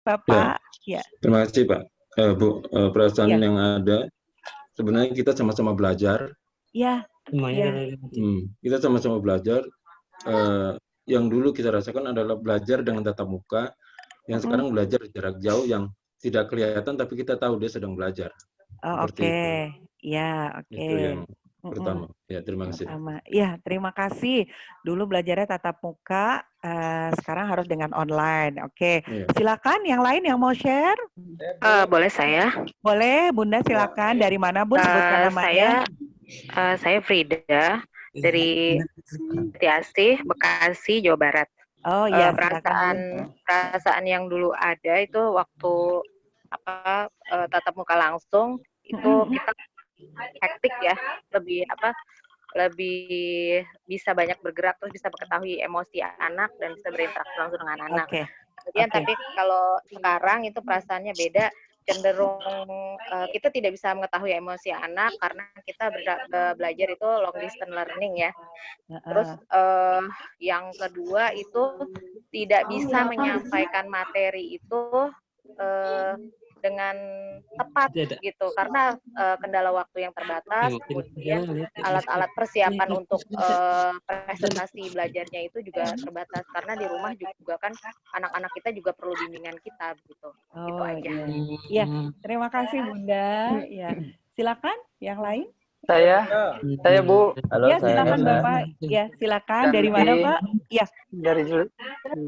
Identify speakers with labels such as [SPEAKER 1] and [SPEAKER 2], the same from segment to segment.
[SPEAKER 1] Ya,
[SPEAKER 2] Bapak. Ya.
[SPEAKER 1] terima kasih Pak. Bu, perasaan
[SPEAKER 2] Ya.
[SPEAKER 1] yang ada, sebenarnya kita sama-sama belajar.
[SPEAKER 2] Ya.
[SPEAKER 1] Kita sama-sama belajar. Yang dulu kita rasakan adalah belajar dengan tatap muka, yang sekarang belajar jarak jauh yang tidak kelihatan, tapi kita tahu dia sedang belajar.
[SPEAKER 2] Oh,
[SPEAKER 1] Seperti itu.
[SPEAKER 2] Ya,
[SPEAKER 1] Itu yang pertama. Ya, terima kasih.
[SPEAKER 2] Ya, terima kasih. Dulu belajarnya tatap muka, sekarang harus dengan online. Oke.
[SPEAKER 1] Ya.
[SPEAKER 2] Silakan yang lain yang mau share.
[SPEAKER 3] Boleh saya?
[SPEAKER 2] Boleh, Bunda, silakan. Dari mana, Bun? Sebutkan namanya.
[SPEAKER 3] Saya Frida dari Tiasih, Bekasi, Jawa Barat.
[SPEAKER 2] Oh iya,
[SPEAKER 3] perasaan yang dulu ada itu waktu tatap muka langsung itu kita hektik ya, lebih bisa banyak bergerak, terus bisa mengetahui emosi anak dan bisa berinteraksi langsung dengan anak. Kemudian tapi kalau sekarang itu perasaannya beda, cenderung kita tidak bisa mengetahui emosi anak karena kita belajar itu long distance learning ya. Terus yang kedua itu tidak bisa menyampaikan materi itu dengan tepat gitu karena kendala waktu yang terbatas, kemudian alat-alat persiapan untuk presentasi belajarnya itu juga terbatas karena di rumah juga kan anak-anak kita juga perlu bimbingan kita gitu. Itu aja.
[SPEAKER 2] Iya, terima kasih Bunda. Ya, silakan yang lain.
[SPEAKER 4] Saya Bu.
[SPEAKER 2] Halo, ya, silakan Bapak. Ya, silakan. Dari mana Pak? Ya.
[SPEAKER 4] Dari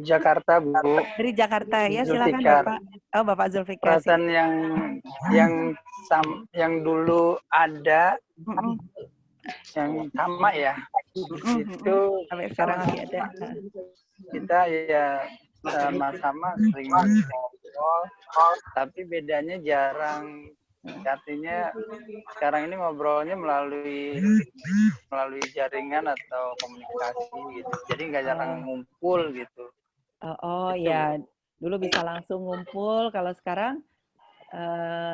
[SPEAKER 4] Jakarta Bu.
[SPEAKER 2] Dari Jakarta ya, silakan Bapak. Oh, Bapak Zulfikar.
[SPEAKER 4] Perasaan yang dulu ada, yang sama ya. Itu
[SPEAKER 2] sampai sekarang masih ada.
[SPEAKER 4] Kita ya sama-sama sering ngobrol, tapi bedanya jarang. Artinya sekarang ini ngobrolnya melalui jaringan atau komunikasi gitu. Jadi nggak jarang ngumpul gitu.
[SPEAKER 2] Ya, dulu bisa langsung ngumpul. Kalau sekarang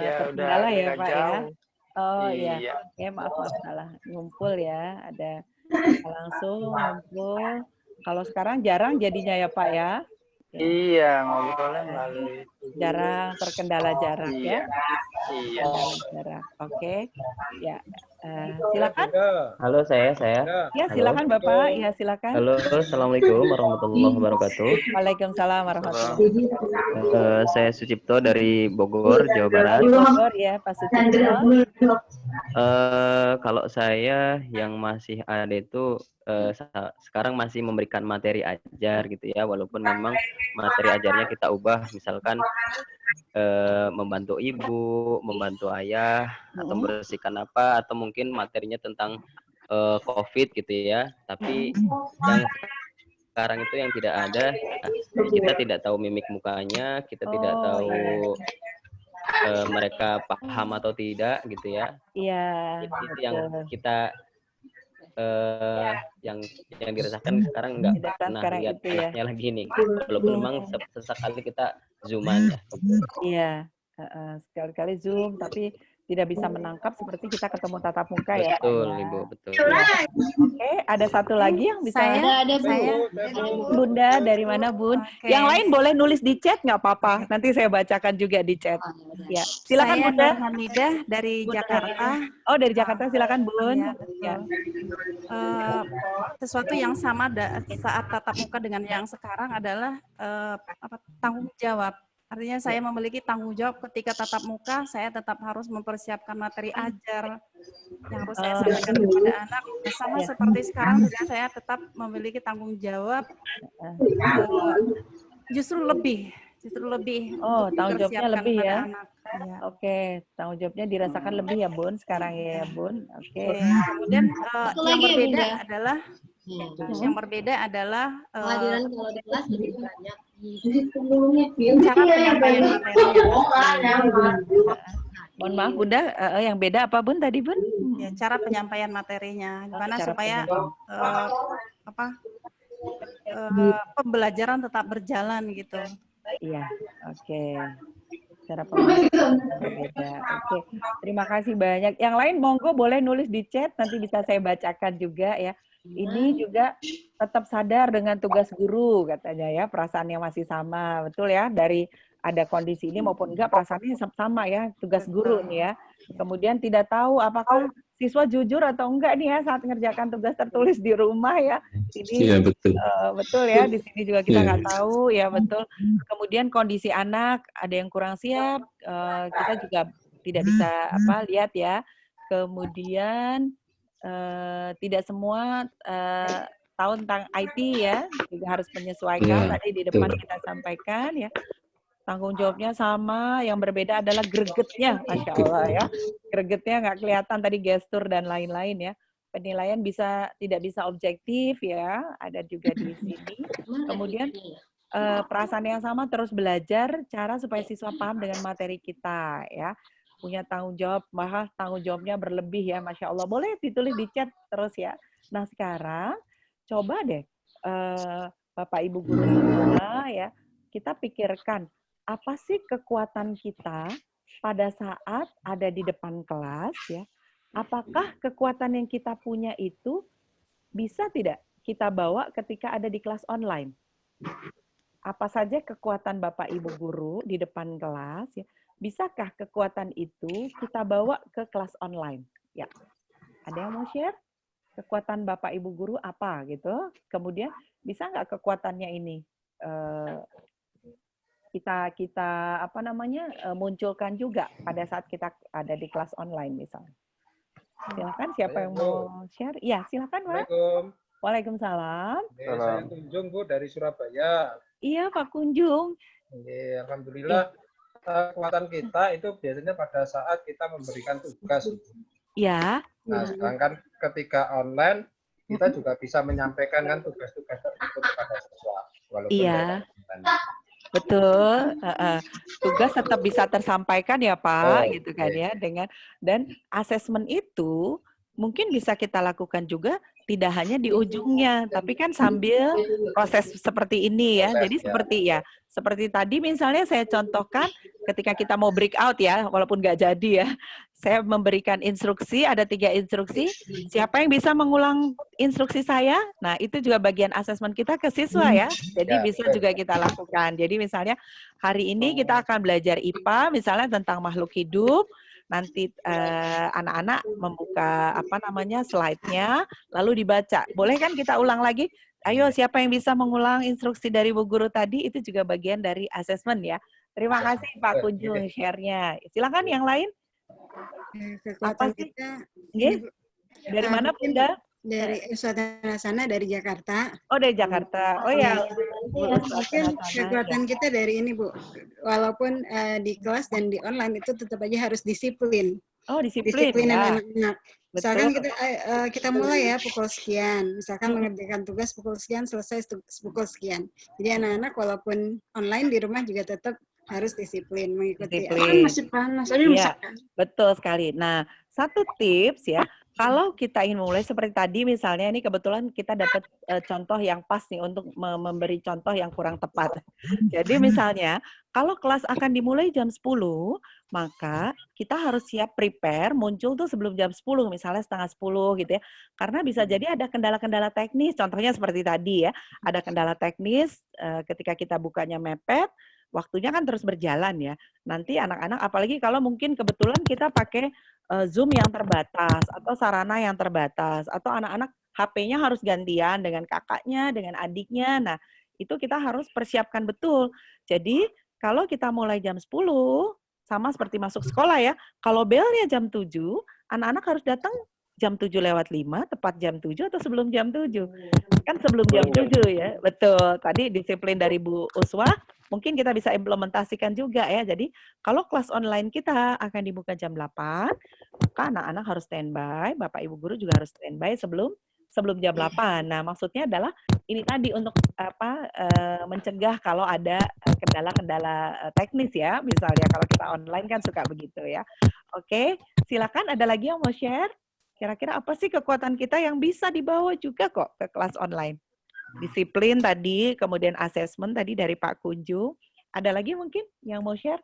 [SPEAKER 4] terkendala
[SPEAKER 2] ya Pak
[SPEAKER 4] jauh.
[SPEAKER 2] Ya. Ya maaf salah ngumpul ya. Ada langsung ngumpul. Kalau sekarang jarang jadinya ya Pak ya.
[SPEAKER 4] Iya, ngobrolnya melalui
[SPEAKER 2] jarang, terkendala jarak ya.
[SPEAKER 4] Iya.
[SPEAKER 2] Jarak. Oke. Ya. Silakan.
[SPEAKER 5] Halo, saya.
[SPEAKER 2] Ya, silakan Bapak. Ya, silakan.
[SPEAKER 5] Halo, assalamualaikum warahmatullahi wabarakatuh.
[SPEAKER 2] Waalaikumsalam warahmatullahi wabarakatuh.
[SPEAKER 5] Saya Sucipto dari Bogor, Jawa Barat.
[SPEAKER 2] Bogor ya, Pak Sucipto.
[SPEAKER 5] Kalau saya yang masih ada itu sekarang masih memberikan materi ajar gitu ya, walaupun memang materi ajarnya kita ubah, misalkan membantu ibu, membantu ayah, atau membersihkan apa, atau mungkin materinya tentang COVID gitu ya. Tapi yang sekarang itu yang tidak ada, kita tidak tahu mimik mukanya, kita tidak tahu mereka paham atau tidak gitu ya.
[SPEAKER 2] Iya.
[SPEAKER 5] Itu yang kita yang dirasakan sekarang nggak pernah lihat anaknya lagi nih, walaupun memang sesekali kita zooman ya.
[SPEAKER 2] Iya, sekali-kali zoom tapi tidak bisa menangkap seperti kita ketemu tatap muka ya.
[SPEAKER 5] Betul, Ibu, betul.
[SPEAKER 2] Oke, ada satu lagi yang bisa.
[SPEAKER 6] Saya.
[SPEAKER 2] Bunda, dari mana Bun? Okay. Yang lain boleh nulis di chat nggak apa-apa. Nanti saya bacakan juga di chat. Ya, silakan
[SPEAKER 6] saya
[SPEAKER 2] Bunda.
[SPEAKER 6] Hamidah dari Jakarta.
[SPEAKER 2] Oh, dari Jakarta, silakan Bun.
[SPEAKER 6] Ya. Sesuatu yang sama saat tatap muka dengan yang sekarang adalah tanggung jawab. Artinya saya memiliki tanggung jawab ketika tatap muka, saya tetap harus mempersiapkan materi ajar yang harus saya sampaikan kepada anak. Sama seperti sekarang juga saya tetap memiliki tanggung jawab, justru lebih.
[SPEAKER 2] Oh, tanggung jawabnya lebih ya.
[SPEAKER 6] Anak. Ya.
[SPEAKER 2] Oke, tanggung jawabnya dirasakan lebih ya Bun sekarang ya Bun. Oke.
[SPEAKER 6] Kemudian yang berbeda adalah
[SPEAKER 7] kehadiran kalau di kelas lebih banyak.
[SPEAKER 6] Cara penyampaian materinya.
[SPEAKER 2] Mohon maaf Bunda, yang beda apa Bun tadi Bun?
[SPEAKER 6] Ya, cara penyampaian materinya, gimana supaya pembelajaran tetap berjalan gitu.
[SPEAKER 2] Iya, oke. Cara pembelajaran berbeda. Oke, terima kasih banyak. Yang lain monggo boleh nulis di chat, nanti bisa saya bacakan juga ya. Ini juga tetap sadar dengan tugas guru katanya ya, perasaannya masih sama, betul ya, dari ada kondisi ini maupun enggak, perasaannya sama ya, tugas guru nih ya. Kemudian tidak tahu apakah siswa jujur atau enggak nih ya saat mengerjakan tugas tertulis di rumah ya. Ini
[SPEAKER 1] Iya, betul.
[SPEAKER 2] betul ya, di sini juga kita
[SPEAKER 1] Iya.
[SPEAKER 2] nggak tahu ya, betul. Kemudian kondisi anak ada yang kurang siap, kita juga tidak bisa lihat ya. Kemudian tidak semua tahu tentang IT ya, juga harus menyesuaikan.
[SPEAKER 1] Iya,
[SPEAKER 2] Tadi di depan
[SPEAKER 1] betul.
[SPEAKER 2] kita sampaikan ya, tanggung jawabnya sama, yang berbeda adalah gregetnya, Masya Allah ya. Gregetnya nggak kelihatan tadi, gestur dan lain-lain ya. Penilaian tidak bisa objektif ya, ada juga di sini. Kemudian perasaan yang sama, terus belajar cara supaya siswa paham dengan materi kita ya. Punya tanggung jawab, malah tanggung jawabnya berlebih ya, Masya Allah. Boleh ditulis di chat terus ya. Nah sekarang coba deh Bapak Ibu guru semua ya, kita pikirkan apa sih kekuatan kita pada saat ada di depan kelas ya. Apakah kekuatan yang kita punya itu bisa tidak kita bawa ketika ada di kelas online? Apa saja kekuatan Bapak Ibu guru di depan kelas ya? Bisakah kekuatan itu kita bawa ke kelas online? Ya. Ada yang mau share? Kekuatan Bapak Ibu guru apa gitu? Kemudian bisa nggak kekuatannya ini kita munculkan juga pada saat kita ada di kelas online misalnya? Silakan, siapa yang mau share? Ya, silakan, Pak. Waalaikumsalam.
[SPEAKER 8] Saya Kunjung, Bu, dari Surabaya.
[SPEAKER 2] Iya, Pak Kunjung.
[SPEAKER 8] Alhamdulillah, kekuatan kita itu biasanya pada saat kita memberikan tugas.
[SPEAKER 2] Iya.
[SPEAKER 8] Nah, sedangkan ketika online, kita juga bisa menyampaikan kan tugas-tugas tersebut kepada siswa. Walaupun
[SPEAKER 2] iya. Betul, tugas tetap bisa tersampaikan ya Pak, gitu kan ya, dan asesmen itu mungkin bisa kita lakukan juga tidak hanya di ujungnya, tapi kan sambil proses seperti ini ya. Jadi seperti tadi misalnya saya contohkan ketika kita mau break out ya, walaupun nggak jadi ya, saya memberikan instruksi, ada 3 instruksi, siapa yang bisa mengulang instruksi saya? Nah, itu juga bagian asesmen kita ke siswa ya, jadi bisa juga kita lakukan. Jadi misalnya hari ini kita akan belajar IPA, misalnya tentang makhluk hidup, nanti anak-anak membuka slide-nya, lalu dibaca. Boleh kan kita ulang lagi? Ayo, siapa yang bisa mengulang instruksi dari Bu Guru tadi? Itu juga bagian dari asesmen ya. Terima kasih Pak Kunjung share-nya. Silakan yang lain.
[SPEAKER 9] Kekuatan kita
[SPEAKER 2] dari mana Bunda?
[SPEAKER 9] Dari Ustazah Rasana dari Jakarta.
[SPEAKER 2] Oh, dari Jakarta. Oh ya.
[SPEAKER 9] Mungkin kekuatan kita dari ini, Bu. Walaupun di kelas dan di online itu tetap aja harus disiplin.
[SPEAKER 2] Oh, disiplin ya.
[SPEAKER 9] Anak-anak. Misalkan kita mulai ya pukul sekian. Misalkan mengerjakan tugas pukul sekian, selesai pukul sekian. Jadi anak-anak walaupun online di rumah juga tetap harus disiplin mengikuti.
[SPEAKER 2] Masih panas. Iya, betul sekali. Nah, satu tips ya, kalau kita ingin mulai seperti tadi misalnya, ini kebetulan kita dapat contoh yang pas nih untuk memberi contoh yang kurang tepat. Jadi misalnya, kalau kelas akan dimulai jam 10, maka kita harus siap prepare, muncul tuh sebelum jam 10, misalnya setengah 10 gitu ya. Karena bisa jadi ada kendala-kendala teknis, contohnya seperti tadi ya, ada kendala teknis ketika kita bukanya mepet, waktunya kan terus berjalan ya. Nanti anak-anak, apalagi kalau mungkin kebetulan kita pakai Zoom yang terbatas, atau sarana yang terbatas, atau anak-anak HP-nya harus gantian dengan kakaknya, dengan adiknya. Nah, itu kita harus persiapkan betul. Jadi, kalau kita mulai jam 10, sama seperti masuk sekolah ya, kalau belnya jam 7, anak-anak harus datang jam 7:05, tepat jam 7 atau sebelum jam 7? Kan sebelum jam 7 ya, betul. Tadi disiplin dari Bu Uswah, mungkin kita bisa implementasikan juga ya. Jadi kalau kelas online kita akan dibuka jam 8, maka anak-anak harus standby, Bapak Ibu guru juga harus standby sebelum jam 8. Nah, maksudnya adalah ini tadi untuk mencegah kalau ada kendala-kendala teknis ya. Misalnya kalau kita online kan suka begitu ya. Oke, silakan ada lagi yang mau share? Kira-kira apa sih kekuatan kita yang bisa dibawa juga kok ke kelas online? Disiplin tadi, kemudian asesmen tadi dari Pak Kunjung. Ada lagi mungkin yang mau share?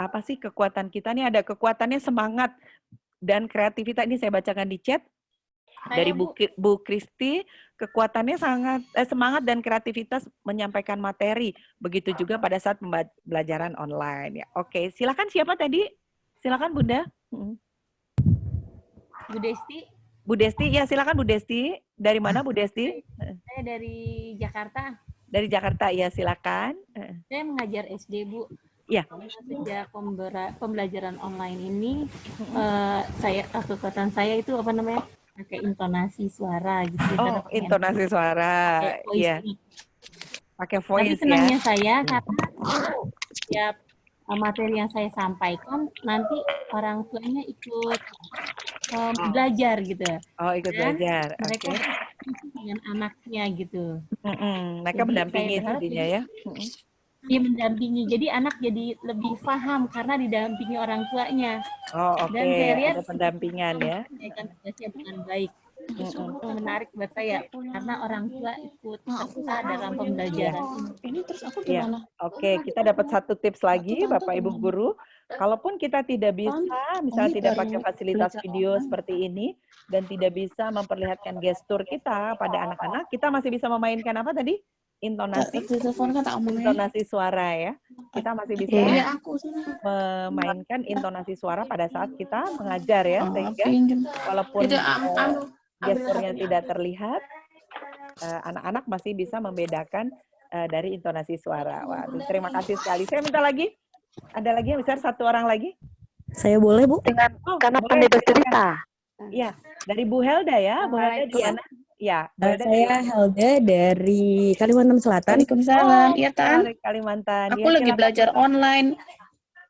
[SPEAKER 2] Apa sih kekuatan kita nih? Ada kekuatannya semangat dan kreativitas. Ini saya bacakan di chat. Dari Bu Kristi, kekuatannya sangat semangat dan kreativitas menyampaikan materi. Begitu juga pada saat pembelajaran online. Ya, oke, silakan siapa tadi? Silakan Bunda.
[SPEAKER 10] Bu Desti.
[SPEAKER 2] Bu Desti, ya silakan Bu Desti. Dari mana Bu Desti?
[SPEAKER 10] Saya dari Jakarta.
[SPEAKER 2] Dari Jakarta, ya silakan.
[SPEAKER 10] Saya mengajar SD, Bu.
[SPEAKER 2] Ya.
[SPEAKER 10] Sejak pembelajaran online ini, kekuatan saya itu apa namanya? Pakai intonasi suara gitu.
[SPEAKER 2] Oh, intonasi suara. Iya. Pakai voice.
[SPEAKER 10] Tapi senangnya saya karena setiap materi yang saya sampaikan nanti orang tuanya ikut belajar gitu.
[SPEAKER 2] Oh, ikut belajar.
[SPEAKER 10] Mereka dengan anaknya gitu.
[SPEAKER 2] Mereka mendampingi intinya ya.
[SPEAKER 10] Dia mendampingi, jadi anak jadi lebih paham karena didampingi orang tuanya.
[SPEAKER 2] Oh, oke.
[SPEAKER 10] Dan saya lihat
[SPEAKER 2] ada pendampingan ya.
[SPEAKER 10] Tugasnya dengan baik. Menarik buat saya karena orang tua ikut serta dalam pembelajaran.
[SPEAKER 2] Ini terus aku gimana? Oke, kita dapat satu tips lagi, Bapak Ibu guru. Kalaupun kita tidak bisa, misalnya tidak pakai fasilitas video seperti ini dan tidak bisa memperlihatkan gestur kita pada anak-anak, kita masih bisa memainkan apa tadi? Intonasi suara ya. Kita masih bisa memainkan intonasi suara pada saat kita mengajar ya, sehingga walaupun gesturnya tidak terlihat, anak-anak masih bisa membedakan dari intonasi suara. Wah, terima kasih sekali. Saya minta lagi, ada lagi yang besar, satu orang lagi.
[SPEAKER 11] Saya boleh Bu?
[SPEAKER 3] Karena pandai bercerita.
[SPEAKER 2] Iya, dari Bu Helda ya. Bu Helda di mana? Ya,
[SPEAKER 11] saya Helda dari Kalimantan Selatan.
[SPEAKER 12] Waalaikumsalam. Iya, Tan.
[SPEAKER 2] Dari Kalimantan.
[SPEAKER 12] Aku lagi belajar online.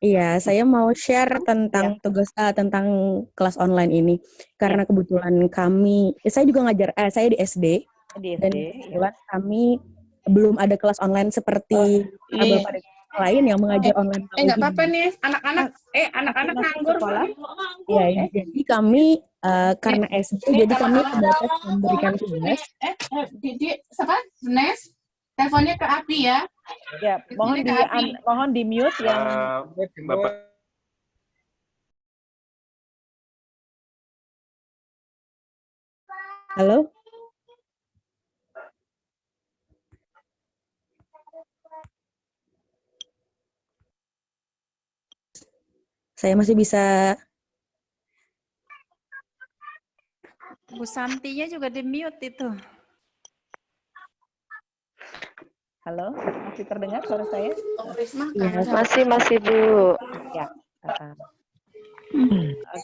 [SPEAKER 11] Iya, saya mau share tentang tugas tentang kelas online ini. Karena kebetulan kami, saya juga ngajar, saya di SD. Dan kebetulan kami belum ada kelas online seperti Bapak lain yang mengajar online.
[SPEAKER 12] Nggak apa-apa nih, anak-anak nganggur.
[SPEAKER 11] Ya, jadi kami karena SD, jadi kami sebatas memberikan tugas.
[SPEAKER 12] Siapa? Nes? Teleponnya ke Api ya.
[SPEAKER 2] Ya, mohon di mute yang
[SPEAKER 1] Bapak.
[SPEAKER 11] Halo? Saya masih bisa.
[SPEAKER 6] Bu Santinya juga di mute itu.
[SPEAKER 2] Halo, masih terdengar suara saya?
[SPEAKER 11] Ya,
[SPEAKER 3] masih Bu.
[SPEAKER 2] Ya.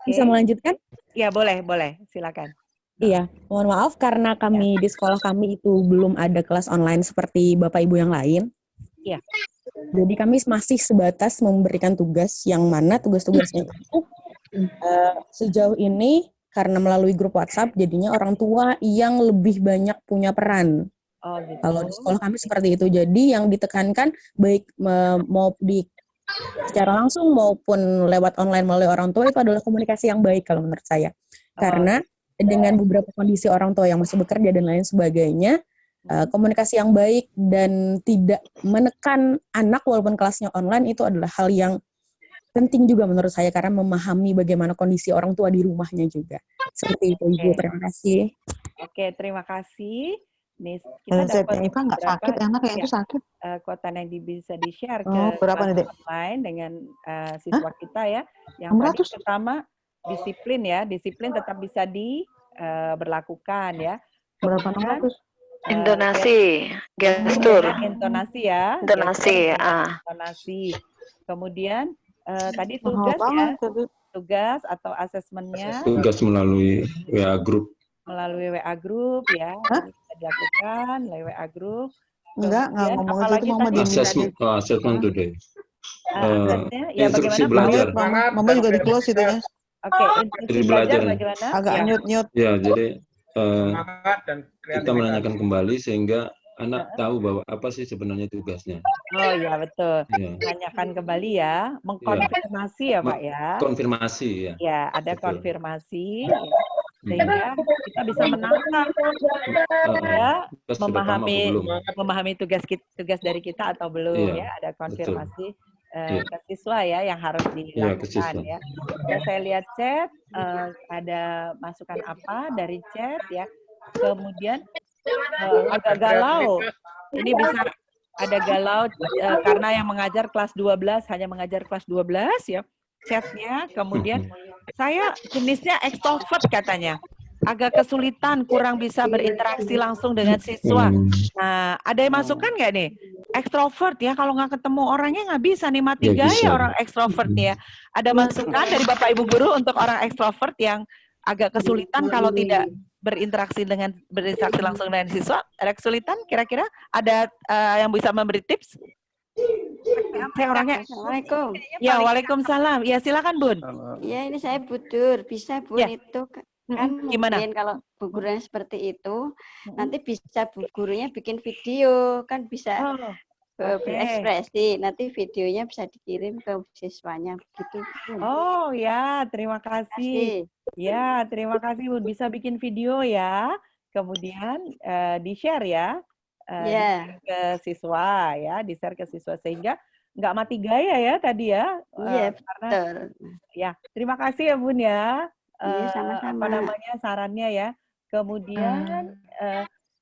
[SPEAKER 11] Bisa melanjutkan?
[SPEAKER 2] Ya, boleh, silakan.
[SPEAKER 11] Iya, mohon maaf karena kami di sekolah kami itu belum ada kelas online seperti Bapak Ibu yang lain.
[SPEAKER 2] Iya.
[SPEAKER 11] Jadi kami masih sebatas memberikan tugas yang mana tugas-tugasnya itu sejauh ini karena melalui grup WhatsApp jadinya orang tua yang lebih banyak punya peran.
[SPEAKER 2] Oh, gitu.
[SPEAKER 11] Kalau di sekolah kami seperti itu. Jadi yang ditekankan baik mau secara langsung maupun lewat online melalui orang tua itu adalah komunikasi yang baik kalau menurut saya. Karena dengan beberapa kondisi orang tua yang masih bekerja dan lain sebagainya, komunikasi yang baik dan tidak menekan anak walaupun kelasnya online itu adalah hal yang penting juga menurut saya karena memahami bagaimana kondisi orang tua di rumahnya juga. Seperti itu, Ibu. Terima kasih.
[SPEAKER 2] Oke, terima kasih. Nih, kita dapat
[SPEAKER 13] nggak sakit, anak yang itu sakit.
[SPEAKER 2] Kuota yang bisa di-share ke
[SPEAKER 13] berapa nih, Dek?
[SPEAKER 2] online dengan siswa kita ya. Yang pertama disiplin ya, disiplin tetap bisa diberlakukan ya.
[SPEAKER 13] Berapa 600?
[SPEAKER 3] Intonasi, gestur.
[SPEAKER 2] Intonasi ya.
[SPEAKER 3] Intonasi,
[SPEAKER 2] Intonasi. Kemudian tadi tugas ya, tugas atau asesmennya.
[SPEAKER 1] Tugas melalui WA group.
[SPEAKER 2] Melalui WA group ya, bisa dilakukan melalui WA group.
[SPEAKER 13] Nggak ngomong itu Mama di
[SPEAKER 1] Assessment today.
[SPEAKER 2] Instruksi
[SPEAKER 1] belajar.
[SPEAKER 13] Mama juga di close itu ya.
[SPEAKER 2] Oke, instruksi belajar bagaimana?
[SPEAKER 13] Agak nyut-nyut.
[SPEAKER 1] Ya, jadi kita menanyakan kembali sehingga anak tahu bahwa apa sih sebenarnya tugasnya.
[SPEAKER 2] Oh iya, betul.
[SPEAKER 1] Ya.
[SPEAKER 2] Menanyakan kembali ya, mengkonfirmasi ya Pak ya.
[SPEAKER 1] Konfirmasi ya.
[SPEAKER 2] Ya, ada konfirmasi. Sehingga kita bisa menangkap ya, memahami tugas dari kita atau belum ya, ada konfirmasi. ke siswa ya yang harus dilakukan ya. Saya lihat chat, ada masukan apa dari chat ya. Kemudian agak galau. Ini bisa ada galau karena yang mengajar kelas 12 hanya mengajar kelas 12 ya chatnya. Kemudian saya jenisnya ekstrovert katanya. Agak kesulitan, kurang bisa berinteraksi langsung dengan siswa. Nah, ada yang masukan nggak nih? Ekstrovert ya, kalau nggak ketemu orangnya nggak bisa nih, mati gaya orang ekstrovert nih ya. Ada masukan dari Bapak Ibu Guru untuk orang ekstrovert yang agak kesulitan kalau tidak berinteraksi langsung dengan siswa? Ada kesulitan? Kira-kira ada yang bisa memberi tips? Saya orangnya.
[SPEAKER 14] Assalamualaikum.
[SPEAKER 2] Ya, waalaikumsalam. Ya, silakan Bun.
[SPEAKER 14] Ya, ini saya Budur. Bisa Bun itu kan
[SPEAKER 2] gimana?
[SPEAKER 14] mungkin kalau bu gurunya seperti itu, nanti bisa bu gurunya bikin video, kan bisa berekspresi. Nanti videonya bisa dikirim ke siswanya begitu.
[SPEAKER 2] Oh ya, terima kasih. Ya, terima kasih Bun. Bisa bikin video ya. Kemudian di-share ya. Di-share ke siswa ya, di-share ke siswa sehingga nggak mati gaya ya tadi ya.
[SPEAKER 14] Iya,
[SPEAKER 2] karena
[SPEAKER 14] betul.
[SPEAKER 2] Ya, terima kasih ya Bun ya.
[SPEAKER 14] Iya, sama-sama.
[SPEAKER 2] Apa namanya sarannya ya. Kemudian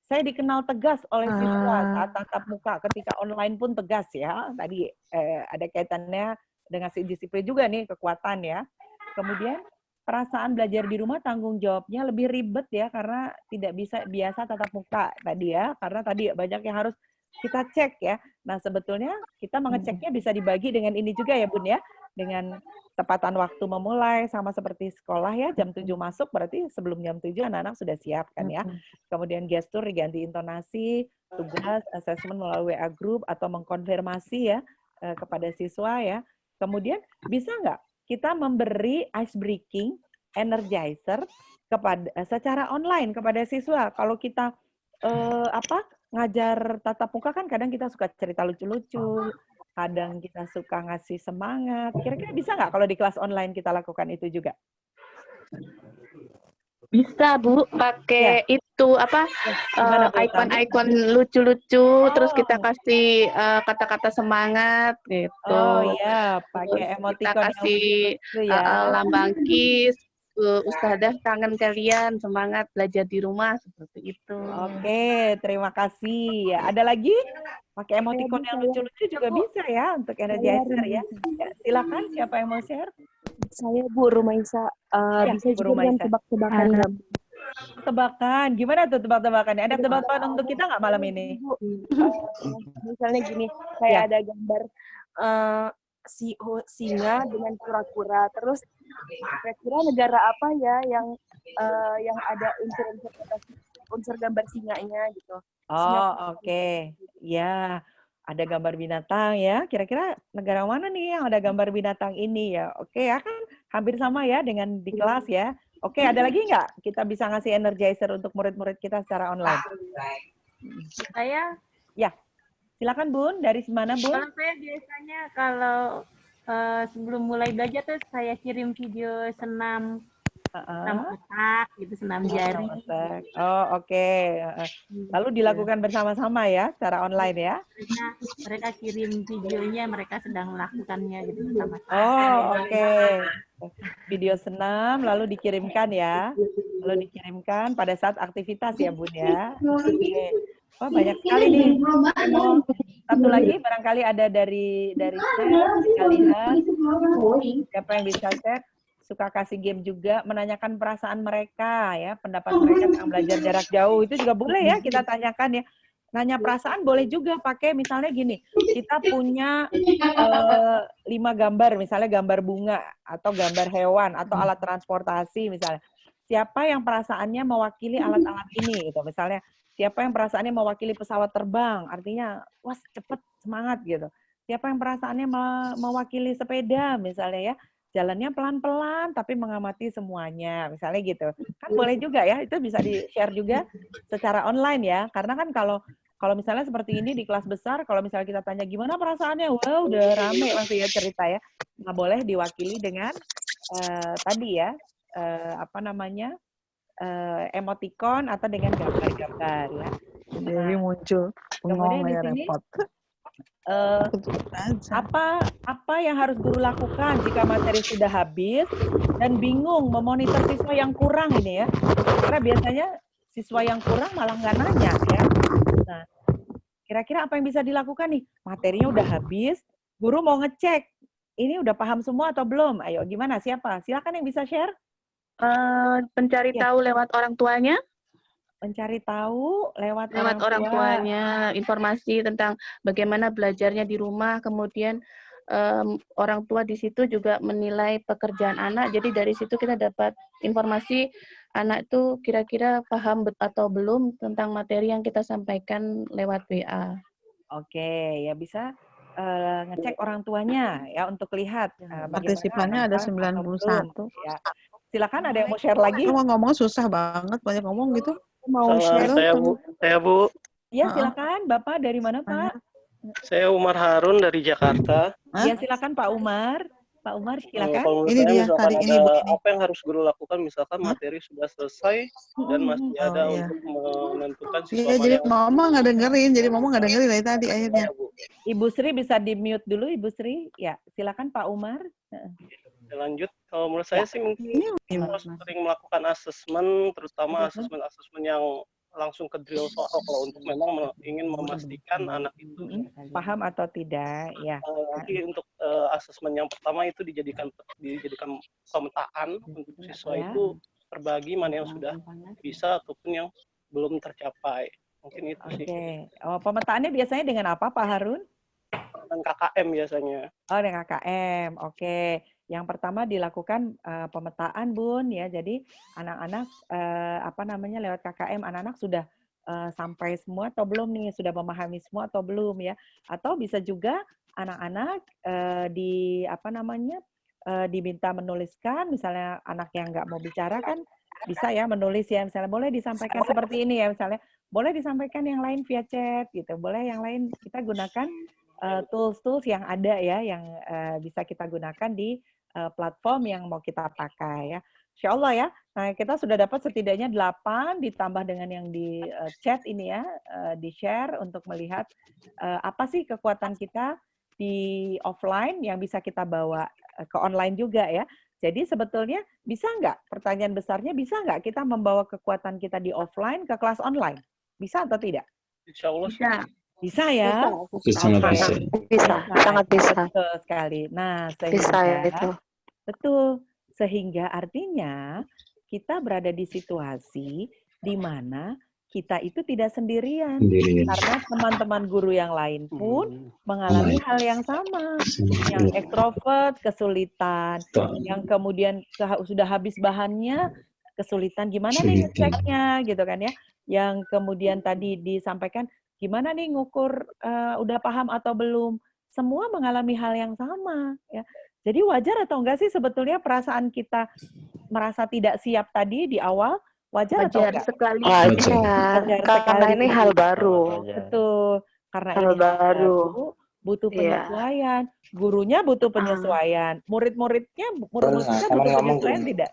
[SPEAKER 2] saya dikenal tegas oleh siswa saat tatap muka, ketika online pun tegas ya. Tadi ada kaitannya dengan disiplin juga nih, kekuatan ya. Kemudian perasaan belajar di rumah tanggung jawabnya lebih ribet ya karena tidak bisa biasa tatap muka tadi ya. Karena tadi banyak yang harus kita cek ya. Nah, sebetulnya kita mengeceknya bisa dibagi dengan ini juga ya Bun ya. Dengan tepatan waktu memulai sama seperti sekolah ya, jam 7 masuk berarti sebelum jam 7 anak-anak sudah siap kan ya. Kemudian gestur diganti intonasi, tugas, assessment melalui WA group atau mengkonfirmasi ya kepada siswa ya. Kemudian bisa nggak kita memberi ice breaking, energizer kepada secara online kepada siswa. Kalau kita ngajar tatap muka kan kadang kita suka cerita lucu-lucu, kadang kita suka ngasih semangat. Kira-kira bisa nggak kalau di kelas online kita lakukan itu juga?
[SPEAKER 15] Bisa Bu, pakai itu icon-icon lucu-lucu, terus kita kasih kata-kata semangat gitu.
[SPEAKER 2] Oh iya, pakai emoticon
[SPEAKER 15] kita kasih lambang kiss. Ustadzah kangen kalian, semangat belajar di rumah seperti itu.
[SPEAKER 2] Oke, terima kasih. Ya, ada lagi? Pakai emoticon yang lucu-lucu juga bisa ya untuk energizer ya. Silakan, siapa yang mau share?
[SPEAKER 16] Saya Bu Rumaisa. Bisa juga dengan tebak-tebakan.
[SPEAKER 2] Tebakan, gimana tuh tebak-tebakannya? Ada tebak-tebakan untuk kita nggak malam ini?
[SPEAKER 16] Misalnya gini, kayak ada gambar singa dengan kura-kura, terus kira-kira negara apa ya yang ada unsur gambar singanya gitu.
[SPEAKER 2] Oh, oke. Ya, ada gambar binatang ya. Kira-kira negara mana nih yang ada gambar binatang ini ya? Oke, ya kan hampir sama ya dengan di kelas ya. Oke, ada lagi nggak? Kita bisa ngasih energizer untuk murid-murid kita secara online.
[SPEAKER 10] Saya?
[SPEAKER 2] Ya, silakan Bun. Dari mana Bun?
[SPEAKER 10] Kalau saya biasanya kalau sebelum mulai belajar tuh saya kirim video senam otak gitu, senam jari.
[SPEAKER 2] Oh, oke. Lalu dilakukan bersama-sama ya, secara online ya?
[SPEAKER 10] Mereka kirim videonya, mereka sedang melakukannya gitu bersama.
[SPEAKER 2] Oh, oke. Video senam lalu dikirimkan ya. Lalu dikirimkan pada saat aktivitas ya, Bun ya. Oke. Oh, banyak sekali nih. Satu lagi barangkali ada dari share, kita lihat siapa yang bisa share. Suka kasih game juga, menanyakan perasaan mereka ya, pendapat mereka tentang belajar jarak jauh itu juga boleh ya kita tanyakan ya. Nanya perasaan boleh juga pakai misalnya gini, kita punya 5 gambar, misalnya gambar bunga atau gambar hewan atau alat transportasi misalnya. Siapa yang perasaannya mewakili alat-alat ini gitu, misalnya siapa yang perasaannya mewakili pesawat terbang, artinya wah cepet semangat gitu. Siapa yang perasaannya mewakili sepeda misalnya ya, jalannya pelan-pelan tapi mengamati semuanya, misalnya gitu. Kan boleh juga ya, itu bisa di-share juga secara online ya. Karena kan kalau misalnya seperti ini di kelas besar, kalau misalnya kita tanya gimana perasaannya, wow udah rame masih ya cerita ya. Nah, boleh diwakili dengan tadi ya, emoticon atau dengan gambar-gambar ya.
[SPEAKER 13] Jadi muncul bengong ya repot.
[SPEAKER 2] apa yang harus guru lakukan jika materi sudah habis dan bingung memonitor siswa yang kurang ini ya. Karena biasanya siswa yang kurang malah nggak nanya ya. Nah, kira-kira apa yang bisa dilakukan nih? Materinya udah habis, guru mau ngecek. Ini udah paham semua atau belum? Ayo, gimana? Siapa? Silakan yang bisa share.
[SPEAKER 15] Mencari tahu lewat orang tuanya.
[SPEAKER 2] Mencari tahu lewat
[SPEAKER 15] orang tuanya, informasi tentang bagaimana belajarnya di rumah, kemudian orang tua di situ juga menilai pekerjaan anak, jadi dari situ kita dapat informasi anak itu kira-kira paham atau belum tentang materi yang kita sampaikan lewat WA.
[SPEAKER 2] Oke, ya bisa ngecek orang tuanya ya untuk lihat
[SPEAKER 13] partisipannya ada 91.
[SPEAKER 2] Ya. Silakan, ada yang mau share lagi?
[SPEAKER 13] Mau ngomong susah banget, banyak ngomong gitu.
[SPEAKER 2] Mau share?
[SPEAKER 17] Saya Bu.
[SPEAKER 2] Iya, silakan. Bapak dari mana, Pak?
[SPEAKER 17] Saya Umar Harun dari Jakarta.
[SPEAKER 2] Iya, silakan Pak Umar. Pak Umar, silakan.
[SPEAKER 13] Ini dia tadi ini
[SPEAKER 17] apa yang harus guru lakukan misalkan materi sudah selesai dan masih ada untuk menentukan siswa
[SPEAKER 13] jadi mama nggak dengerin, dari tadi akhirnya.
[SPEAKER 2] Ibu Sri bisa di-mute dulu, Ibu Sri. Ya, silakan Pak Umar.
[SPEAKER 17] Lanjut, kalau menurut saya sih mungkin harus sering melakukan asesmen, terutama asesmen yang langsung ke drill soal kalau untuk memang ingin memastikan anak itu
[SPEAKER 2] paham atau tidak, ya.
[SPEAKER 17] Nanti untuk asesmen yang pertama itu dijadikan pemetaan untuk siswa itu terbagi mana yang sudah bisa ataupun yang belum tercapai. Mungkin itu sih.
[SPEAKER 2] Oke. Oh, pemetaannya biasanya dengan apa, Pak Harun?
[SPEAKER 17] Dengan KKM biasanya.
[SPEAKER 2] Oh, dengan KKM. Oke. Yang pertama dilakukan pemetaan, Bun, ya. Jadi anak-anak lewat KKM anak-anak sudah sampai semua atau belum nih, sudah memahami semua atau belum ya. Atau bisa juga anak-anak diminta menuliskan, misalnya anak yang nggak mau bicara kan bisa ya menulis ya, misalnya boleh disampaikan seperti ini ya, misalnya boleh disampaikan yang lain via chat gitu, boleh yang lain kita gunakan tools-tools yang ada ya, yang bisa kita gunakan di platform yang mau kita pakai ya. Insya Allah ya. Nah, kita sudah dapat setidaknya 8 ditambah dengan yang di chat ini ya, di-share untuk melihat apa sih kekuatan kita di offline yang bisa kita bawa ke online juga ya. Jadi sebetulnya bisa nggak, pertanyaan besarnya bisa nggak kita membawa kekuatan kita di offline ke kelas online? Bisa atau tidak?
[SPEAKER 17] Insya Allah
[SPEAKER 15] bisa.
[SPEAKER 2] Bisa ya?
[SPEAKER 3] Sangat bisa.
[SPEAKER 2] Betul sekali. Nah,
[SPEAKER 3] bisa ya itu.
[SPEAKER 2] Betul. Sehingga artinya kita berada di situasi di mana kita itu tidak sendirian. Karena teman-teman guru yang lain pun mengalami hal yang sama. Yang ekstrovert, kesulitan. Yang kemudian sudah habis bahannya, kesulitan gimana nih ngeceknya, gitu kan ya. Yang kemudian tadi disampaikan, gimana nih ngukur udah paham atau belum. Semua mengalami hal yang sama. Ya. Jadi wajar atau enggak sih sebetulnya perasaan kita merasa tidak siap tadi di awal? Wajar atau enggak?
[SPEAKER 3] Sekali. Wajar karena ini hal baru.
[SPEAKER 2] Betul. Karena ini hal baru, butuh penyesuaian. Gurunya butuh penyesuaian. Murid-muridnya butuh penyesuaian tidak?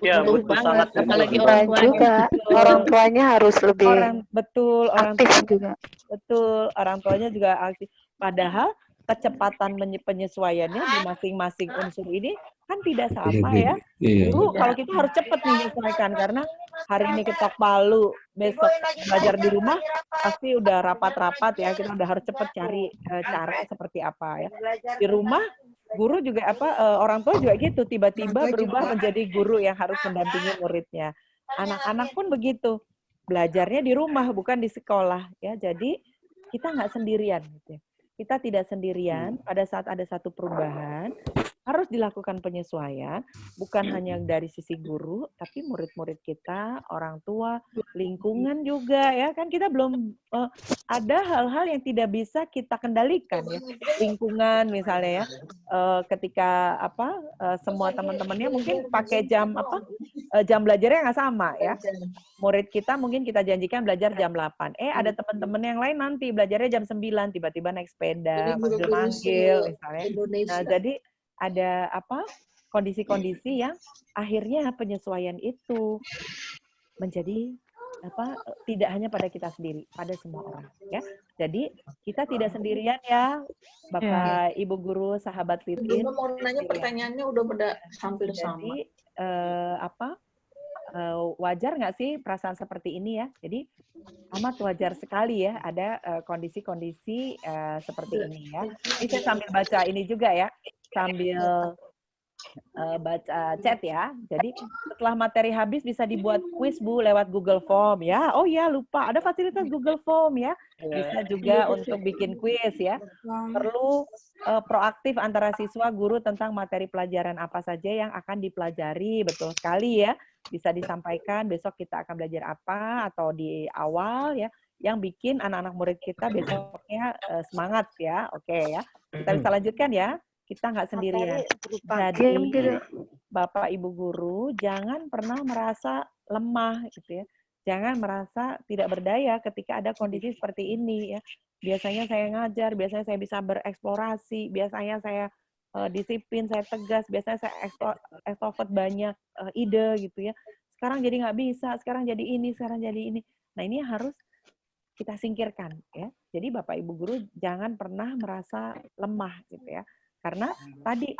[SPEAKER 17] Ya, butuh banget.
[SPEAKER 3] Apalagi orang tua juga. Orang tuanya harus lebih aktif juga.
[SPEAKER 2] Betul, orang tuanya juga aktif. Padahal kecepatan penyesuaiannya di masing-masing unsur ini kan tidak sama ya. Guru kalau kita harus cepat menyesuaikan karena hari ini ketok palu, besok belajar di rumah pasti udah rapat-rapat ya. Kita udah harus cepat cari cara seperti apa ya. Di rumah guru juga orang tua juga gitu, tiba-tiba berubah menjadi guru yang harus mendampingi muridnya. Anak-anak pun begitu, belajarnya di rumah bukan di sekolah ya. Jadi kita nggak sendirian gitu. Kita tidak sendirian pada saat ada satu perubahan, harus dilakukan penyesuaian, bukan hanya dari sisi guru, tapi murid-murid kita, orang tua, lingkungan juga ya, kan kita belum ada hal-hal yang tidak bisa kita kendalikan ya. Lingkungan misalnya ya, ketika semua teman-temannya mungkin pakai jam belajarnya nggak sama ya. Murid kita mungkin kita janjikan belajar jam 8. Ada teman-teman yang lain nanti belajarnya jam 9, tiba-tiba naik sepeda, manggil-manggil misalnya. Nah, jadi ada kondisi-kondisi yang akhirnya penyesuaian itu menjadi tidak hanya pada kita sendiri, pada semua orang ya. Jadi kita tidak sendirian ya, Bapak, Ibu guru, sahabat LinkedIn.
[SPEAKER 18] Bunda mau nanya pertanyaannya udah pada hampir sama.
[SPEAKER 2] Jadi wajar nggak sih perasaan seperti ini ya? Jadi amat wajar sekali ya ada kondisi-kondisi seperti ini ya. Ini saya sambil baca ini juga ya, sambil baca chat ya. Jadi setelah materi habis bisa dibuat kuis Bu lewat Google Form ya. Oh ya lupa ada fasilitas Google Form ya. Bisa juga untuk bikin kuis ya. Perlu proaktif antara siswa guru tentang materi pelajaran apa saja yang akan dipelajari. Betul sekali ya. Bisa disampaikan besok kita akan belajar apa atau di awal ya. Yang bikin anak-anak murid kita besoknya semangat ya. Oke ya. Kita bisa lanjutkan ya. Kita nggak sendirian. Jadi, Bapak Ibu guru, jangan pernah merasa lemah gitu ya. Jangan merasa tidak berdaya ketika ada kondisi seperti ini ya. Biasanya saya ngajar, biasanya saya bisa bereksplorasi, biasanya saya disiplin, saya tegas, biasanya saya extrovert banyak ide gitu ya. Sekarang jadi nggak bisa, sekarang jadi ini, sekarang jadi ini. Nah ini harus kita singkirkan ya. Jadi Bapak Ibu guru jangan pernah merasa lemah gitu ya. Karena tadi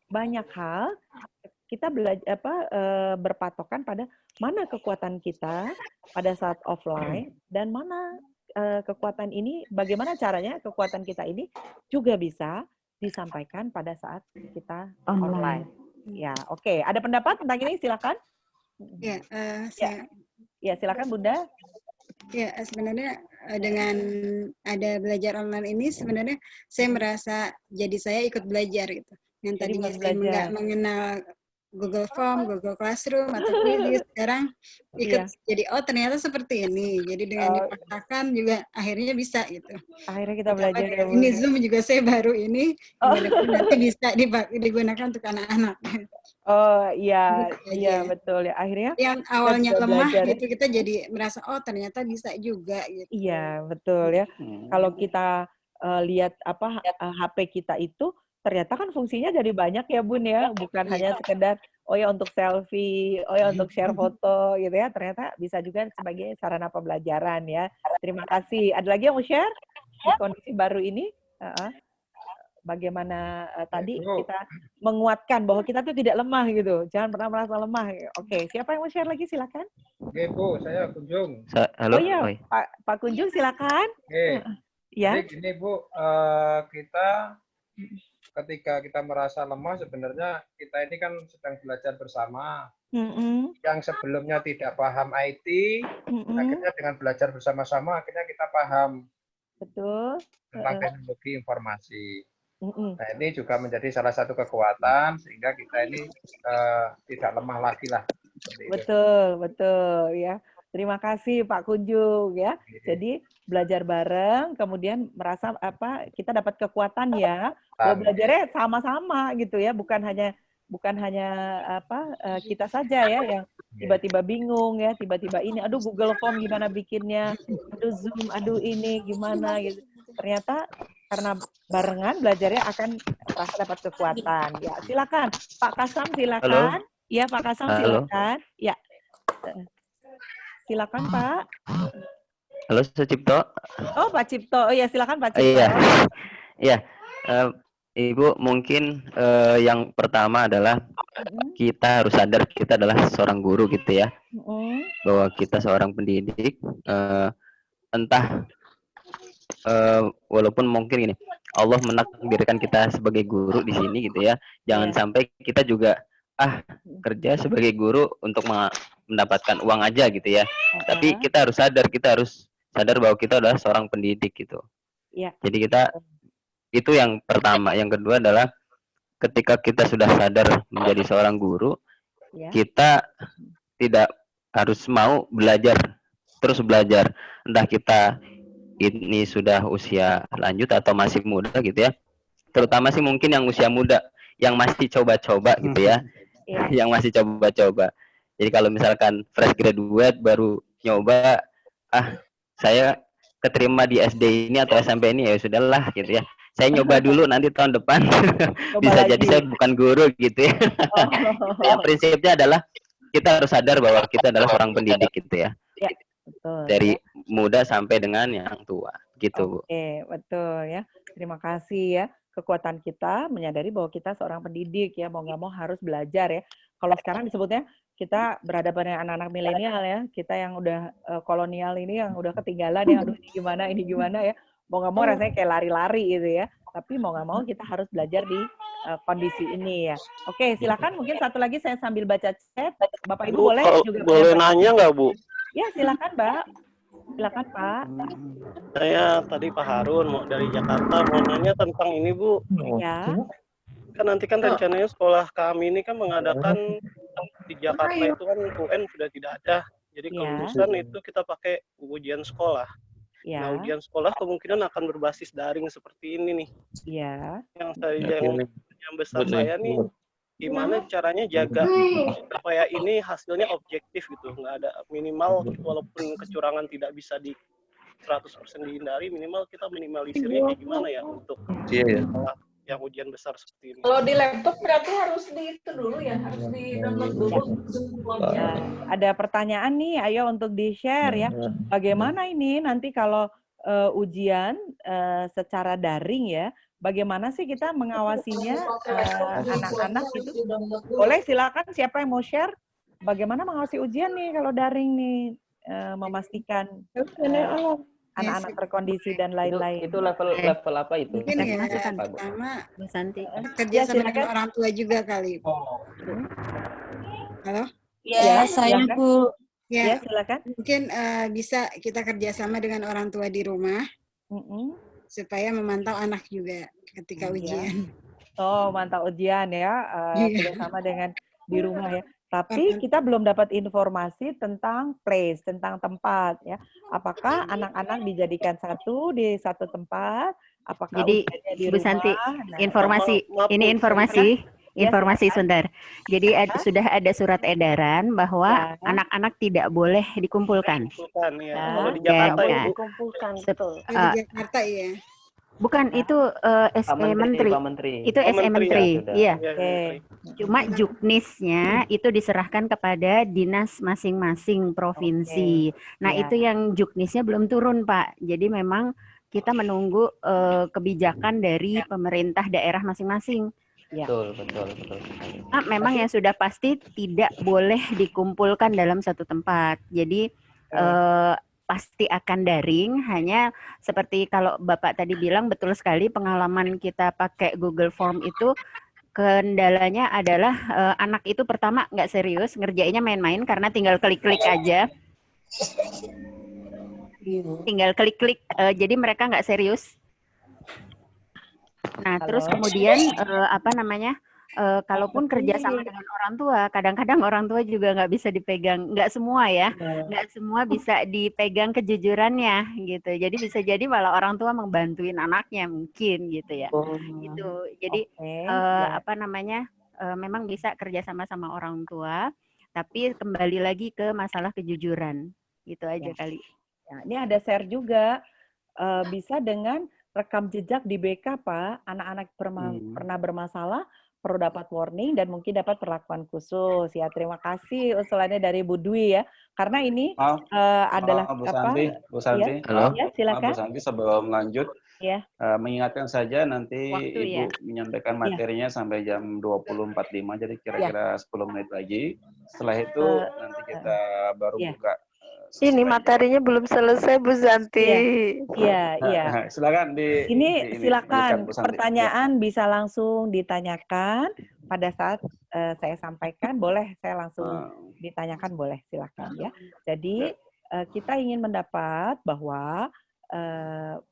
[SPEAKER 2] banyak hal kita belajar berpatokan pada mana kekuatan kita pada saat offline dan mana kekuatan ini, bagaimana caranya kekuatan kita ini juga bisa disampaikan pada saat kita online. Ya, oke. Ada pendapat tentang ini? Silakan.
[SPEAKER 9] Ya,
[SPEAKER 2] ya, silakan Bunda.
[SPEAKER 9] Ya, sebenarnya dengan ada belajar online ini sebenarnya saya merasa jadi saya ikut belajar gitu. Yang tadinya saya nggak mengenal Google Form, Google Classroom atau Quidditch, sekarang ikut jadi oh ternyata seperti ini. Jadi dengan dipaksakan juga akhirnya bisa gitu.
[SPEAKER 2] Akhirnya kita belajar.
[SPEAKER 9] Ini Zoom juga saya baru ini, nanti bisa digunakan untuk anak-anak.
[SPEAKER 2] Oh iya, iya betul ya. Akhirnya
[SPEAKER 9] yang awalnya lemah gitu kita jadi merasa oh ternyata bisa juga gitu.
[SPEAKER 2] Iya betul ya. Kalau kita lihat apa HP kita itu ternyata kan fungsinya jadi banyak ya Bun ya, bukan hanya sekedar oh ya untuk selfie, oh ya untuk share foto gitu ya. Ternyata bisa juga sebagai sarana pembelajaran ya. Terima kasih. Ada lagi yang mau share di kondisi baru ini? Bagaimana tadi kita menguatkan bahwa kita tuh tidak lemah gitu. Jangan pernah merasa lemah. Oke, siapa yang mau share lagi silakan.
[SPEAKER 8] Oke, Bu, saya Kunjung.
[SPEAKER 5] Halo.
[SPEAKER 2] Oh iya, Pak Kunjung silakan.
[SPEAKER 8] Oke.
[SPEAKER 2] Ya.
[SPEAKER 8] Jadi gini, Bu, kita ketika kita merasa lemah sebenarnya kita ini kan sedang belajar bersama. Yang sebelumnya tidak paham IT, akhirnya dengan belajar bersama-sama akhirnya kita paham.
[SPEAKER 2] Betul.
[SPEAKER 8] Tentang teknologi informasi. Nah ini juga menjadi salah satu kekuatan sehingga kita ini tidak lemah lagi lah.
[SPEAKER 2] Betul, betul ya. Terima kasih Pak Kunjung ya. Jadi belajar bareng, kemudian merasa apa kita dapat kekuatan ya. Bahwa belajarnya sama-sama gitu ya, bukan hanya kita saja ya yang tiba-tiba bingung ya, tiba-tiba ini, aduh Google Form gimana bikinnya, aduh Zoom, aduh ini gimana gitu. Ternyata karena barengan belajarnya akan merasa dapat kekuatan. Ya, silakan Pak Kasam silakan.
[SPEAKER 5] Halo.
[SPEAKER 2] Ya, Pak Kasam silakan. Ya. Silakan Pak.
[SPEAKER 5] Halo, saya Cipto.
[SPEAKER 2] Oh, Pak Cipto. Oh ya, silakan Pak Cipto.
[SPEAKER 5] Iya. Iya. Ibu, mungkin yang pertama adalah kita harus sadar kita adalah seorang guru gitu ya. Bahwa kita seorang pendidik, entah walaupun mungkin gini, Allah menakdirkan kita sebagai guru di sini gitu ya. Jangan sampai kita juga kerja sebagai guru untuk mendapatkan uang aja gitu ya. Tapi kita harus sadar bahwa kita adalah seorang pendidik gitu. Jadi kita itu yang pertama. Yang kedua adalah ketika kita sudah sadar menjadi seorang guru, kita tidak harus mau terus belajar. Entah kita ini sudah usia lanjut atau masih muda gitu ya. Terutama sih mungkin yang usia muda, yang masih coba-coba gitu ya. Yang masih coba-coba. Jadi kalau misalkan fresh graduate baru nyoba, saya keterima di SD ini atau SMP ini ya sudahlah gitu ya. Saya nyoba dulu nanti tahun depan bisa jadi saya bukan guru gitu ya. Prinsipnya adalah kita harus sadar bahwa kita adalah seorang pendidik gitu ya.
[SPEAKER 2] Betul.
[SPEAKER 5] Dari muda sampai dengan yang tua. gitu Bu.
[SPEAKER 2] Oke, betul ya. Terima kasih ya. Kekuatan kita menyadari bahwa kita seorang pendidik ya, mau nggak mau harus belajar ya. Kalau sekarang disebutnya kita berhadapan dengan anak-anak milenial ya, kita yang udah kolonial ini yang udah ketinggalan ya, aduh ini gimana ya. Mau nggak mau rasanya kayak lari-lari gitu ya. Tapi mau nggak mau kita harus belajar di kondisi ini ya. Oke, silakan mungkin satu lagi saya sambil baca chat. Bapak Ibu boleh juga
[SPEAKER 17] boleh nanya nggak Bu?
[SPEAKER 2] Ya silakan Mbak. Silakan Pak.
[SPEAKER 17] Saya tadi Pak Harun mau dari Jakarta mau nanya tentang ini Bu.
[SPEAKER 2] Ya.
[SPEAKER 17] Kan nanti kan rencananya sekolah kami ini kan mengadakan di Jakarta itu kan UN sudah tidak ada. Jadi kelulusan itu kita pakai ujian sekolah. Nah, ujian sekolah kemungkinan akan berbasis daring seperti ini nih.
[SPEAKER 2] Iya.
[SPEAKER 17] Yang besar saya nih gimana caranya jaga supaya ini hasilnya objektif gitu, nggak ada minimal walaupun kecurangan tidak bisa di 100% dihindari, minimal kita minimalisirnya kayak gimana ya untuk yang ujian besar seperti ini.
[SPEAKER 18] Kalau di laptop berarti harus di itu dulu ya, harus di download dulu.
[SPEAKER 2] Ya, ada pertanyaan nih, ayo untuk di-share ya. Bagaimana ini nanti kalau ujian secara daring ya, bagaimana sih kita mengawasinya anak-anak itu? Boleh silakan siapa yang mau share? Bagaimana mengawasi ujian nih kalau daring nih, memastikan anak-anak terkondisi dan lain-lain.
[SPEAKER 5] Itu level apa itu?
[SPEAKER 9] Mungkin ya, pertama kerja sama dengan orang tua juga kali. Halo?
[SPEAKER 2] Ya,
[SPEAKER 9] saya Bu.
[SPEAKER 2] Ya, silakan.
[SPEAKER 9] Mungkin bisa kita kerjasama dengan orang tua di rumah, supaya memantau anak juga ketika ujian.
[SPEAKER 2] Oh, mantau ujian ya, kerjasama dengan di rumah ya. Tapi kita belum dapat informasi tentang place, tentang tempat ya. Apakah anak-anak dijadikan satu di satu tempat? Apakah
[SPEAKER 19] jadi
[SPEAKER 2] di
[SPEAKER 19] Bu
[SPEAKER 2] rumah?
[SPEAKER 19] Santi,
[SPEAKER 2] Nah,
[SPEAKER 19] informasi sebentar. Jadi sudah ada surat edaran bahwa anak-anak tidak boleh dikumpulkan.
[SPEAKER 17] Kalau di Jakarta itu
[SPEAKER 3] dikumpulkan,
[SPEAKER 9] betul. Di Jakarta ya.
[SPEAKER 19] Bukan, itu SE Menteri. Itu SE Menteri. Iya. Cuma juknisnya itu diserahkan kepada dinas masing-masing provinsi. Nah, itu yang juknisnya belum turun, Pak. Jadi memang kita menunggu kebijakan dari pemerintah daerah masing-masing.
[SPEAKER 5] Betul.
[SPEAKER 19] Nah, memang yang sudah pasti tidak boleh dikumpulkan dalam satu tempat. Jadi pasti akan daring, hanya seperti kalau Bapak tadi bilang betul sekali, pengalaman kita pakai Google Form itu kendalanya adalah anak itu pertama nggak serius, ngerjainnya main-main karena tinggal klik-klik aja. Tinggal klik-klik, jadi mereka nggak serius. Nah, terus kemudian kalaupun kerjasama dengan orang tua, kadang-kadang orang tua juga nggak bisa dipegang, nggak semua ya, nggak semua bisa dipegang kejujurannya gitu. Jadi bisa jadi malah orang tua membantuin anaknya mungkin gitu ya. Gitu. Jadi memang bisa kerjasama sama orang tua, tapi kembali lagi ke masalah kejujuran, gitu aja kali.
[SPEAKER 2] Ya, ini ada share juga, bisa dengan rekam jejak di BK Pak, anak-anak pernah bermasalah, perlu dapat warning dan mungkin dapat perlakuan khusus ya. Terima kasih usulannya dari Bu Dwi ya. Karena ini adalah
[SPEAKER 20] Bu Santi.
[SPEAKER 2] Halo. Ya, silakan.
[SPEAKER 20] Bu Santi, sebelum lanjut,
[SPEAKER 2] ya.
[SPEAKER 20] Mengingatkan saja nanti
[SPEAKER 19] waktu,
[SPEAKER 20] Ibu menyampaikan materinya sampai jam 20.45, jadi kira-kira 10 menit lagi. Setelah itu nanti kita baru buka.
[SPEAKER 3] Ini materinya belum selesai Bu Santi.
[SPEAKER 2] Iya.
[SPEAKER 20] Silakan
[SPEAKER 2] silakan pertanyaan bisa langsung ditanyakan pada saat saya sampaikan, boleh saya langsung ditanyakan, boleh silakan ya. Jadi kita ingin mendapat bahwa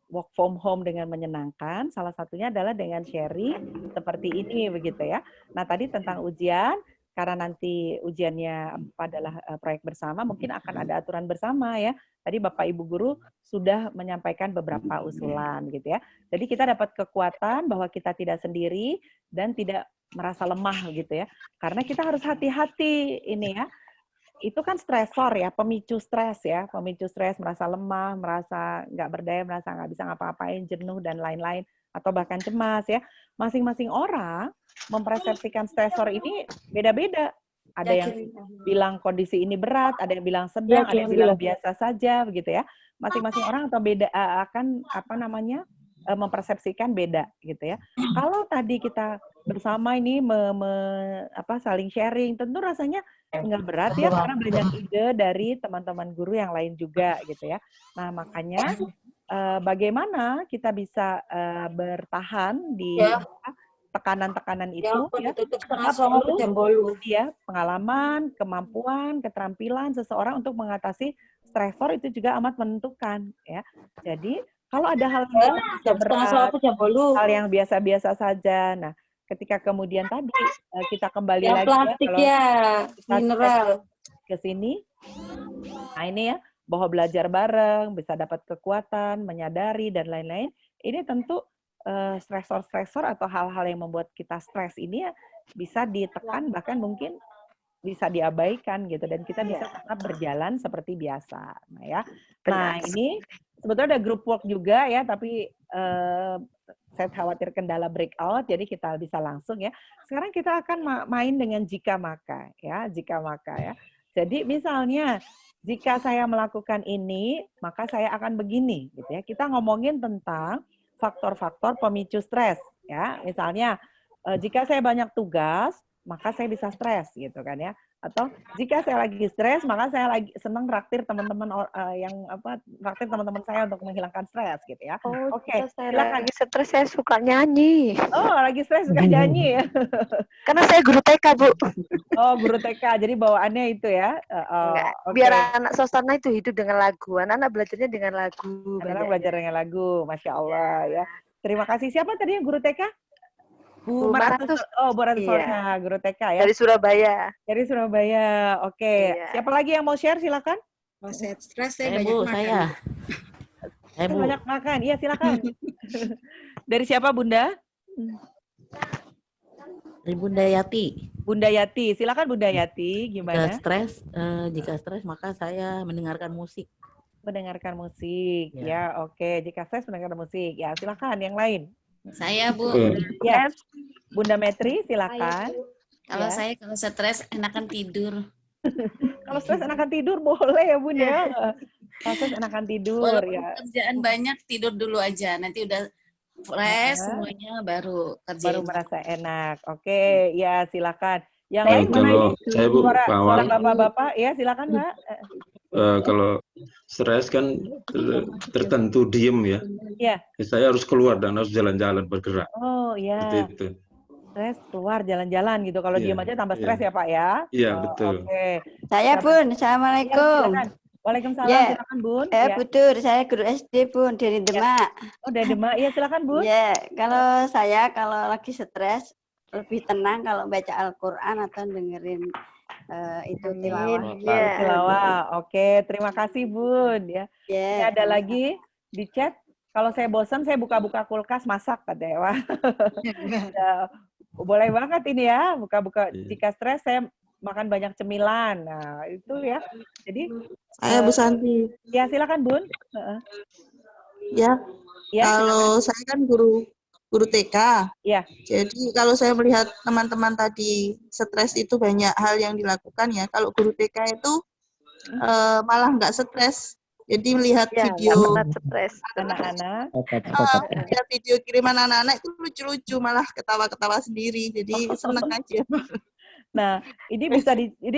[SPEAKER 2] work from home dengan menyenangkan, salah satunya adalah dengan sharing seperti ini begitu ya. Nah, tadi tentang ujian, karena nanti ujiannya adalah proyek bersama, mungkin akan ada aturan bersama ya. Tadi Bapak Ibu Guru sudah menyampaikan beberapa usulan gitu ya. Jadi kita dapat kekuatan bahwa kita tidak sendiri dan tidak merasa lemah gitu ya. Karena kita harus hati-hati ini ya. Itu kan stresor ya, pemicu stres ya. Pemicu stres, merasa lemah, merasa nggak berdaya, merasa nggak bisa ngapa-ngapain, jenuh dan lain-lain. Atau bahkan cemas ya. Masing-masing orang mempersepsikan stresor ini beda-beda. ada yang bilang kondisi ini berat, ada yang bilang sedang, ada yang bilang biasa saja, begitu ya. Masing-masing orang atau beda akan mempersepsikan beda, gitu ya. Kalau tadi kita bersama ini saling sharing, tentu rasanya nggak berat ya, karena banyak ide dari teman-teman guru yang lain juga, gitu ya. Nah, makanya bagaimana kita bisa bertahan di tekanan-tekanan itu ya, pengalaman, kemampuan, keterampilan seseorang untuk mengatasi stresor itu juga amat menentukan ya. Jadi kalau ada hal yang berat, hal yang biasa-biasa saja, nah ketika kemudian tadi kita kembali lagi kalau ke sini, nah ini ya, bahwa belajar bareng bisa dapat kekuatan, menyadari dan lain-lain, ini tentu stresor-stresor atau hal-hal yang membuat kita stres ini ya bisa ditekan, bahkan mungkin bisa diabaikan gitu, dan kita bisa tetap berjalan seperti biasa. Nah ya, nah ini sebetulnya ada group work juga ya, tapi saya khawatir kendala breakout, jadi kita bisa langsung ya. Sekarang kita akan main dengan jika maka ya, jika maka ya. Jadi misalnya jika saya melakukan ini, maka saya akan begini gitu ya. Kita ngomongin tentang faktor-faktor pemicu stres ya. Misalnya jika saya banyak tugas, maka saya bisa stres gitu kan ya. Atau jika saya lagi stres, maka saya lagi senang traktir teman-teman traktir teman-teman saya untuk menghilangkan stres gitu ya. Oke,
[SPEAKER 3] saya lagi stres saya suka nyanyi.
[SPEAKER 2] Oh, lagi stres suka nyanyi ya.
[SPEAKER 3] Karena saya guru TK, Bu.
[SPEAKER 2] Oh, guru TK. Jadi bawaannya itu ya.
[SPEAKER 3] Biar anak sosana itu hidup dengan lagu. Anak-anak belajarnya dengan lagu.
[SPEAKER 2] Anak belajar dengan lagu. Masya Allah ya. Terima kasih. Siapa tadi yang guru TK? Bu Maratus. Oh, Bu Maratus, iya. Guru TK ya.
[SPEAKER 3] Dari Surabaya.
[SPEAKER 2] Dari Surabaya. Oke. Iya. Siapa lagi yang mau share? Silakan.
[SPEAKER 9] Mau stres saya banyak makan.
[SPEAKER 2] Saya banyak makan. Iya, silakan. Dari siapa, Bunda?
[SPEAKER 21] Dari Bunda Yati.
[SPEAKER 2] Bunda Yati. Silakan Bunda Yati, gimana?
[SPEAKER 21] Jika stres maka saya mendengarkan musik.
[SPEAKER 2] Mendengarkan musik. Ya, oke. Jika stres mendengarkan musik. Ya, silakan yang lain.
[SPEAKER 22] Saya, Bu.
[SPEAKER 2] Ya. Bunda Metri, silakan.
[SPEAKER 22] Kalau saya kalau stres enakan tidur.
[SPEAKER 2] Kalau stres enakan tidur boleh ya, Bunda. Kalau stres enakan tidur.
[SPEAKER 22] Walaupun
[SPEAKER 2] ya.
[SPEAKER 22] Kerjaan banyak, tidur dulu aja. Nanti udah fresh semuanya baru kerja.
[SPEAKER 2] Baru merasa enak. Oke, ya silakan. Yang lain
[SPEAKER 1] mana ini? Saya, Bu,
[SPEAKER 2] suara bapak-bapak, ya silakan, Mbak.
[SPEAKER 1] Kalau stres kan tertentu diem ya.
[SPEAKER 2] Iya.
[SPEAKER 1] Saya harus keluar dan harus jalan-jalan bergerak.
[SPEAKER 2] Oh iya.
[SPEAKER 1] Seperti itu.
[SPEAKER 2] Stres keluar jalan-jalan gitu. Kalau diem aja tambah stres ya Pak ya.
[SPEAKER 1] Iya betul.
[SPEAKER 2] Oke.
[SPEAKER 14] Saya Bun, assalamualaikum.
[SPEAKER 2] Waalaikumsalam.
[SPEAKER 14] Ya.
[SPEAKER 2] Silakan Bun.
[SPEAKER 14] Betul, saya guru SD Bun dari Demak.
[SPEAKER 2] Oh dari Demak, ya silakan Bun.
[SPEAKER 14] Ya, kalau saya kalau lagi stres lebih tenang kalau baca Al-Quran atau dengerin itu tilawah.
[SPEAKER 2] Tilawah. Oke, terima kasih Bun ya. Ini ada lagi di chat. Kalau saya bosan saya buka-buka kulkas masak katanya. Wah. Boleh banget ini ya, buka-buka. Jika stres saya makan banyak cemilan. Nah, itu ya. Jadi
[SPEAKER 13] saya Bu Santi.
[SPEAKER 2] Ya, silakan Bun.
[SPEAKER 13] Ya. Kalau saya kan guru TK.
[SPEAKER 2] Ya.
[SPEAKER 13] Jadi kalau saya melihat teman-teman tadi stres itu banyak hal yang dilakukan ya. Kalau guru TK itu malah nggak stres. Jadi melihat video
[SPEAKER 2] anak-anak,
[SPEAKER 13] lihat video kiriman anak-anak itu lucu-lucu, malah ketawa-ketawa sendiri. Jadi seneng aja.
[SPEAKER 2] Nah, ini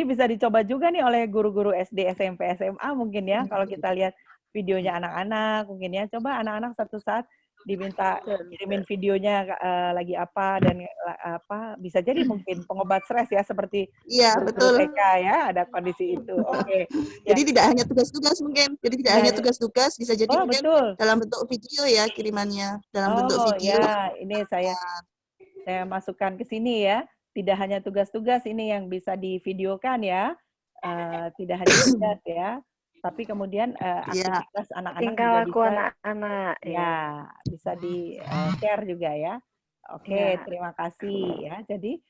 [SPEAKER 2] bisa dicoba juga nih oleh guru-guru SD, SMP, SMA mungkin ya. Kalau kita lihat videonya anak-anak, mungkin ya. Coba anak-anak satu saat diminta kirimin videonya lagi apa dan apa, bisa jadi mungkin pengobat stres ya, seperti
[SPEAKER 13] betul
[SPEAKER 2] TK ya, ada kondisi itu. Oke.
[SPEAKER 13] Jadi tidak hanya tugas-tugas mungkin. Jadi tidak hanya tugas-tugas, bisa jadi mungkin dalam bentuk video ya kirimannya, dalam bentuk video.
[SPEAKER 2] Ya, ini saya masukkan ke sini ya. Tidak hanya tugas-tugas ini yang bisa divideokan ya. Tidak hanya tugas ya. Tapi kemudian aktivitas anak-anak
[SPEAKER 3] tingkah
[SPEAKER 2] juga
[SPEAKER 3] laku
[SPEAKER 2] bisa,
[SPEAKER 3] anak-anak
[SPEAKER 2] bisa di-share juga ya. Oke, terima kasih ya. Jadi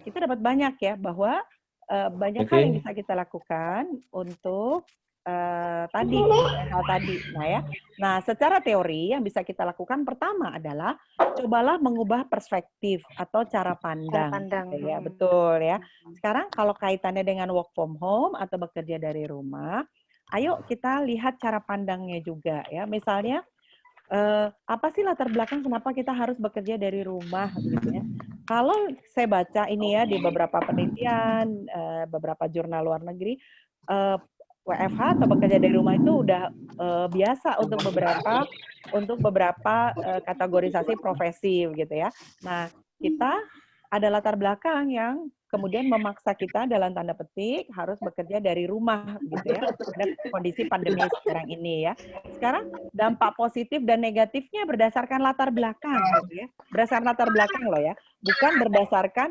[SPEAKER 2] kita dapat banyak ya, bahwa banyak hal yang bisa kita lakukan untuk tadi, hal tadi. Nah ya, nah secara teori yang bisa kita lakukan pertama adalah cobalah mengubah perspektif atau cara pandang. Gitu ya, betul ya. Sekarang kalau kaitannya dengan work from home atau bekerja dari rumah, ayo kita lihat cara pandangnya juga ya. Misalnya apa sih latar belakang kenapa kita harus bekerja dari rumah gitu ya. Kalau saya baca ini ya di beberapa penelitian, beberapa jurnal luar negeri, WFH atau bekerja dari rumah itu udah biasa untuk beberapa kategorisasi profesi gitu ya. Nah, kita ada latar belakang yang kemudian memaksa kita dalam tanda petik harus bekerja dari rumah gitu ya. Ada kondisi pandemi sekarang ini ya. Sekarang dampak positif dan negatifnya berdasarkan latar belakang gitu ya. Berdasarkan latar belakang loh ya. Bukan berdasarkan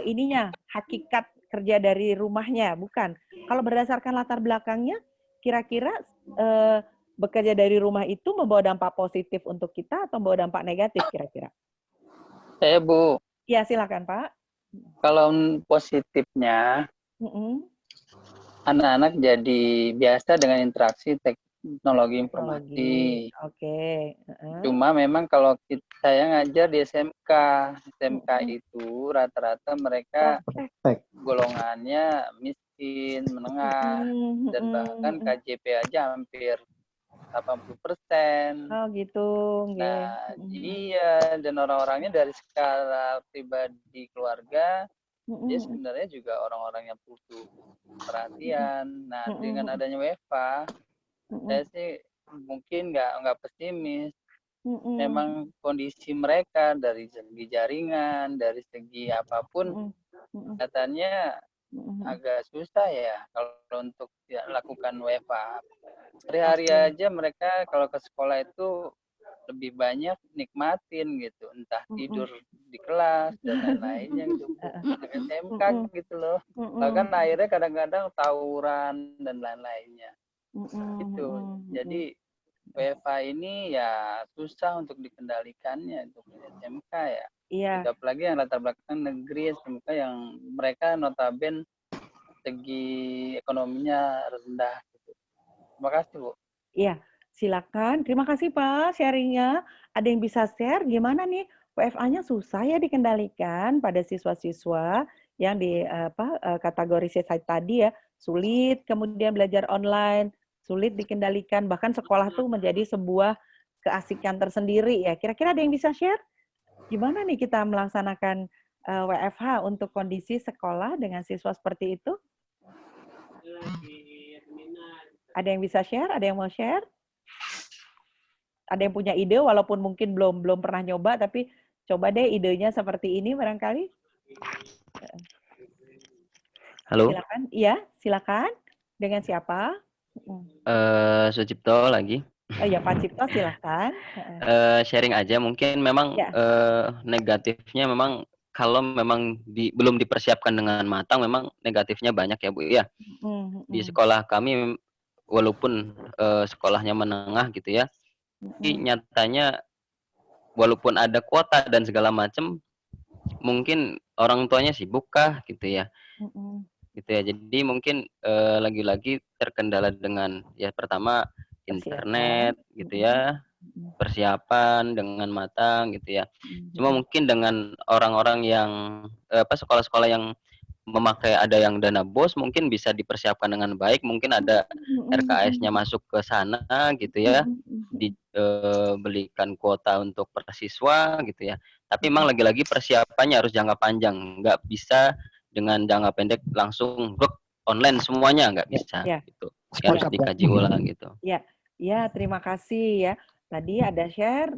[SPEAKER 2] ininya hakikat kerja dari rumahnya, bukan. Kalau berdasarkan latar belakangnya, kira-kira bekerja dari rumah itu membawa dampak positif untuk kita atau membawa dampak negatif kira-kira?
[SPEAKER 4] Bu.
[SPEAKER 2] Ya, silakan Pak.
[SPEAKER 4] Kalau positifnya, anak-anak jadi biasa dengan interaksi teknologi informasi.
[SPEAKER 2] Oke.
[SPEAKER 4] Cuma memang kalau saya ngajar di SMK itu rata-rata mereka golongannya miskin, menengah, dan bahkan KJP aja hampir 80%.
[SPEAKER 2] Oh gitu.
[SPEAKER 4] Nah, iya, dan orang-orangnya dari skala pribadi keluarga, dia sebenarnya juga orang-orang yang butuh perhatian. Nah, dengan adanya WFH, saya sih mungkin nggak pesimis. Memang kondisi mereka dari segi jaringan, dari segi apapun, katanya agak susah ya kalau untuk lakukan WFH. Hari-hari aja mereka kalau ke sekolah itu lebih banyak nikmatin gitu, entah tidur di kelas dan lain-lainnya gitu. SMK gitu loh. Bahkan akhirnya kadang-kadang tawuran dan lain-lainnya. Gitu. Jadi WFH ini ya susah untuk dikendalikannya untuk SMK ya.
[SPEAKER 2] Iya.
[SPEAKER 4] Apalagi yang latar belakang negeri SMK yang mereka notabene segi ekonominya rendah. Gitu. Terima kasih Bu.
[SPEAKER 2] Iya, silakan. Terima kasih Pak sharingnya. Ada yang bisa share gimana nih WFH-nya susah ya dikendalikan pada siswa-siswa yang di kategori saya tadi ya, sulit kemudian belajar online, sulit dikendalikan, bahkan sekolah tuh menjadi sebuah keasikan tersendiri ya. Kira-kira ada yang bisa share? Gimana nih kita melaksanakan WFH untuk kondisi sekolah dengan siswa seperti itu? Ada yang bisa share? Ada yang mau share? Ada yang punya ide walaupun mungkin belum pernah nyoba, tapi coba deh idenya seperti ini barangkali.
[SPEAKER 5] Halo.
[SPEAKER 2] Silakan. Iya, silakan. Dengan siapa?
[SPEAKER 5] Sucipto lagi.
[SPEAKER 2] Oh ya, Pak Cipto silakan.
[SPEAKER 5] Sharing aja mungkin memang negatifnya memang kalau memang belum dipersiapkan dengan matang memang negatifnya banyak ya Bu ya. Di sekolah kami walaupun sekolahnya menengah gitu ya, tapi nyatanya walaupun ada kuota dan segala macam, mungkin orang tuanya sibuk kah gitu ya. Gitu ya. Jadi mungkin lagi-lagi terkendala dengan ya pertama internet gitu ya, persiapan dengan matang gitu ya. Cuma mungkin dengan orang-orang yang sekolah-sekolah yang memakai ada yang dana BOS mungkin bisa dipersiapkan dengan baik, mungkin ada RKS-nya masuk ke sana gitu ya, dibelikan kuota untuk per siswa gitu ya. Tapi memang lagi-lagi persiapannya harus jangka panjang, nggak bisa dengan jangka pendek langsung online semuanya, nggak bisa gitu. Harus dikaji ulang gitu.
[SPEAKER 2] Ya, terima kasih ya. Tadi ada share,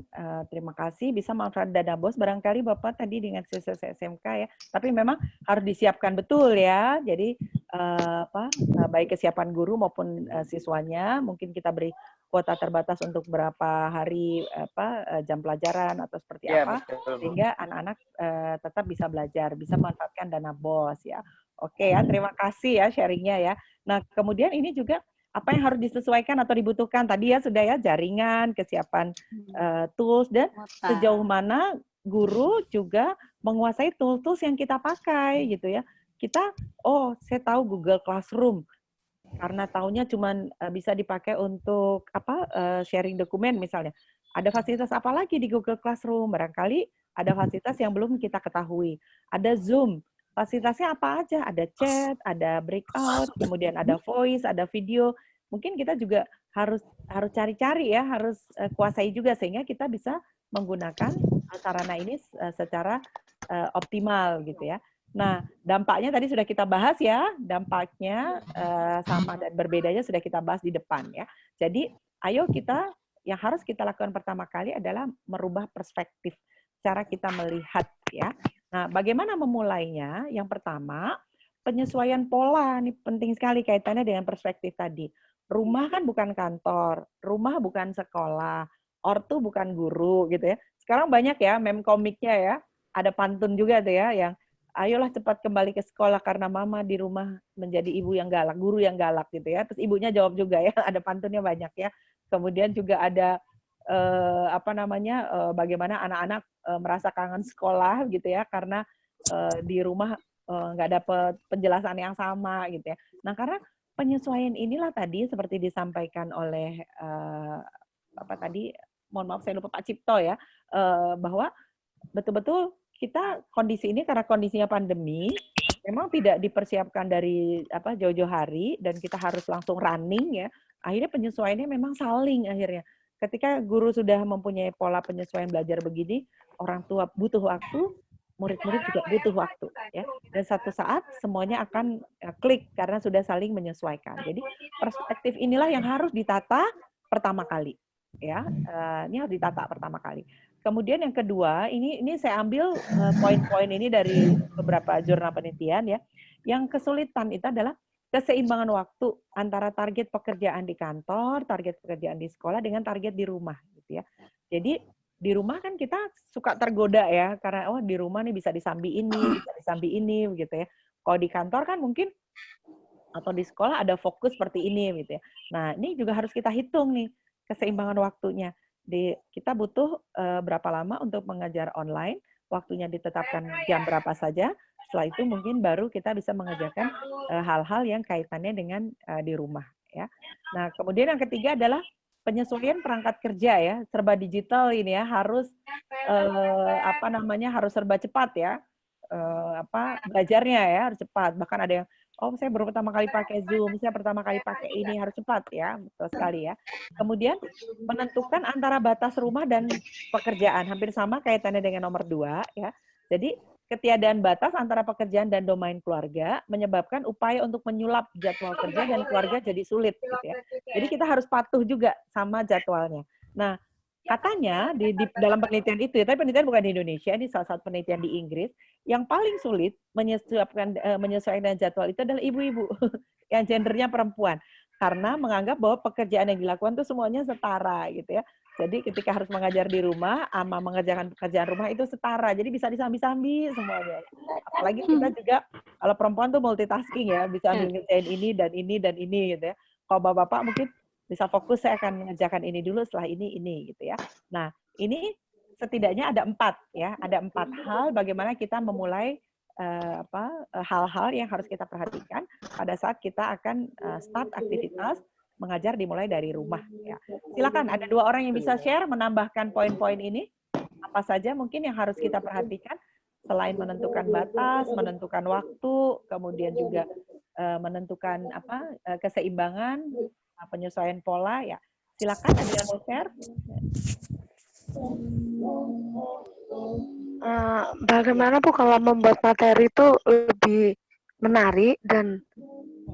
[SPEAKER 2] terima kasih bisa manfaat dana BOS barangkali Bapak tadi dengan siswa SMK ya. Tapi memang harus disiapkan betul ya. Jadi baik kesiapan guru maupun siswanya, mungkin kita beri kuota terbatas untuk berapa hari jam pelajaran atau seperti apa sehingga anak-anak tetap bisa belajar, bisa memanfaatkan dana BOS ya. Oke ya, terima kasih ya sharingnya ya. Nah, kemudian ini juga apa yang harus disesuaikan atau dibutuhkan tadi ya sudah ya, jaringan, kesiapan tools, dan sejauh mana guru juga menguasai tools yang kita pakai gitu ya. Kita, saya tahu Google Classroom. karena taunya cuman bisa dipakai untuk sharing dokumen misalnya. Ada fasilitas apa lagi di Google Classroom? Barangkali ada fasilitas yang belum kita ketahui. Ada Zoom, fasilitasnya apa aja? Ada chat, ada breakout, kemudian ada voice, ada video. Mungkin kita juga harus cari-cari ya, harus kuasai juga sehingga kita bisa menggunakan sarana ini secara optimal gitu ya. Nah, dampaknya tadi sudah kita bahas ya, dampaknya sama dan berbedanya sudah kita bahas di depan ya. Jadi, ayo yang harus kita lakukan pertama kali adalah merubah perspektif cara kita melihat ya. Nah, bagaimana memulainya? Yang pertama, penyesuaian pola ini penting sekali kaitannya dengan perspektif tadi. Rumah kan bukan kantor, rumah bukan sekolah, ortu bukan guru gitu ya. Sekarang banyak ya meme komiknya ya, ada pantun juga tuh ya yang ayolah cepat kembali ke sekolah karena mama di rumah menjadi ibu yang galak, guru yang galak gitu ya. Terus ibunya jawab juga ya, ada pantunnya banyak ya. Kemudian juga ada bagaimana anak-anak merasa kangen sekolah gitu ya karena di rumah nggak dapat penjelasan yang sama gitu ya. Nah, karena penyesuaian inilah tadi seperti disampaikan oleh mohon maaf saya lupa Pak Cipto ya, bahwa betul-betul kita kondisi ini karena kondisinya pandemi memang tidak dipersiapkan dari jauh-jauh hari dan kita harus langsung running ya. Akhirnya penyesuaiannya memang saling akhirnya. Ketika guru sudah mempunyai pola penyesuaian belajar begini, orang tua butuh waktu, murid-murid juga butuh waktu ya. Dan satu saat semuanya akan klik karena sudah saling menyesuaikan. Jadi perspektif inilah yang harus ditata pertama kali ya. Ini harus ditata pertama kali. Kemudian yang kedua, ini saya ambil poin-poin ini dari beberapa jurnal penelitian ya. Yang kesulitan itu adalah keseimbangan waktu antara target pekerjaan di kantor, target pekerjaan di sekolah dengan target di rumah gitu ya. Jadi di rumah kan kita suka tergoda ya karena di rumah nih bisa disambi ini gitu ya. Kalau di kantor kan mungkin atau di sekolah ada fokus seperti ini gitu ya. Nah, ini juga harus kita hitung nih keseimbangan waktunya. Kita butuh berapa lama untuk mengajar online, waktunya ditetapkan jam berapa saja. Setelah itu mungkin baru kita bisa mengerjakan hal-hal yang kaitannya dengan di rumah ya. Nah, kemudian yang ketiga adalah penyesuaian perangkat kerja ya, serba digital ini ya, harus harus serba cepat ya. Belajarnya ya harus cepat. Bahkan ada yang saya baru pertama kali pakai Zoom, saya pertama kali pakai ini, harus cepat ya, betul sekali ya. Kemudian menentukan antara batas rumah dan pekerjaan, hampir sama kaitannya dengan nomor 2 ya. Jadi ketiadaan batas antara pekerjaan dan domain keluarga menyebabkan upaya untuk menyulap jadwal kerja dan keluarga jadi sulit gitu ya. Jadi kita harus patuh juga sama jadwalnya. Nah, katanya di dalam penelitian itu, tapi penelitian bukan di Indonesia, ini salah satu penelitian di Inggris, yang paling sulit menyesuaikan jadwal itu adalah ibu-ibu yang gendernya perempuan. Karena menganggap bahwa pekerjaan yang dilakukan itu semuanya setara gitu ya. Jadi ketika harus mengajar di rumah sama mengerjakan pekerjaan rumah itu setara. Jadi bisa disambi-sambi semuanya. Apalagi kita juga kalau perempuan tuh multitasking ya, bisa ngerjain ini dan ini dan ini gitu ya. Kalau bapak-bapak mungkin bisa fokus, saya akan mengerjakan ini dulu, setelah ini gitu ya. Nah, ini setidaknya ada 4 ya, ada 4 hal bagaimana kita memulai hal-hal yang harus kita perhatikan pada saat kita akan start aktivitas mengajar dimulai dari rumah ya. Silakan, ada 2 orang yang bisa share menambahkan poin-poin ini. Apa saja mungkin yang harus kita perhatikan selain menentukan batas, menentukan waktu, kemudian juga menentukan keseimbangan, penyesuaian pola ya. Silakan, ada yang mau share?
[SPEAKER 7] Bagaimana Bu kalau membuat materi itu lebih menarik dan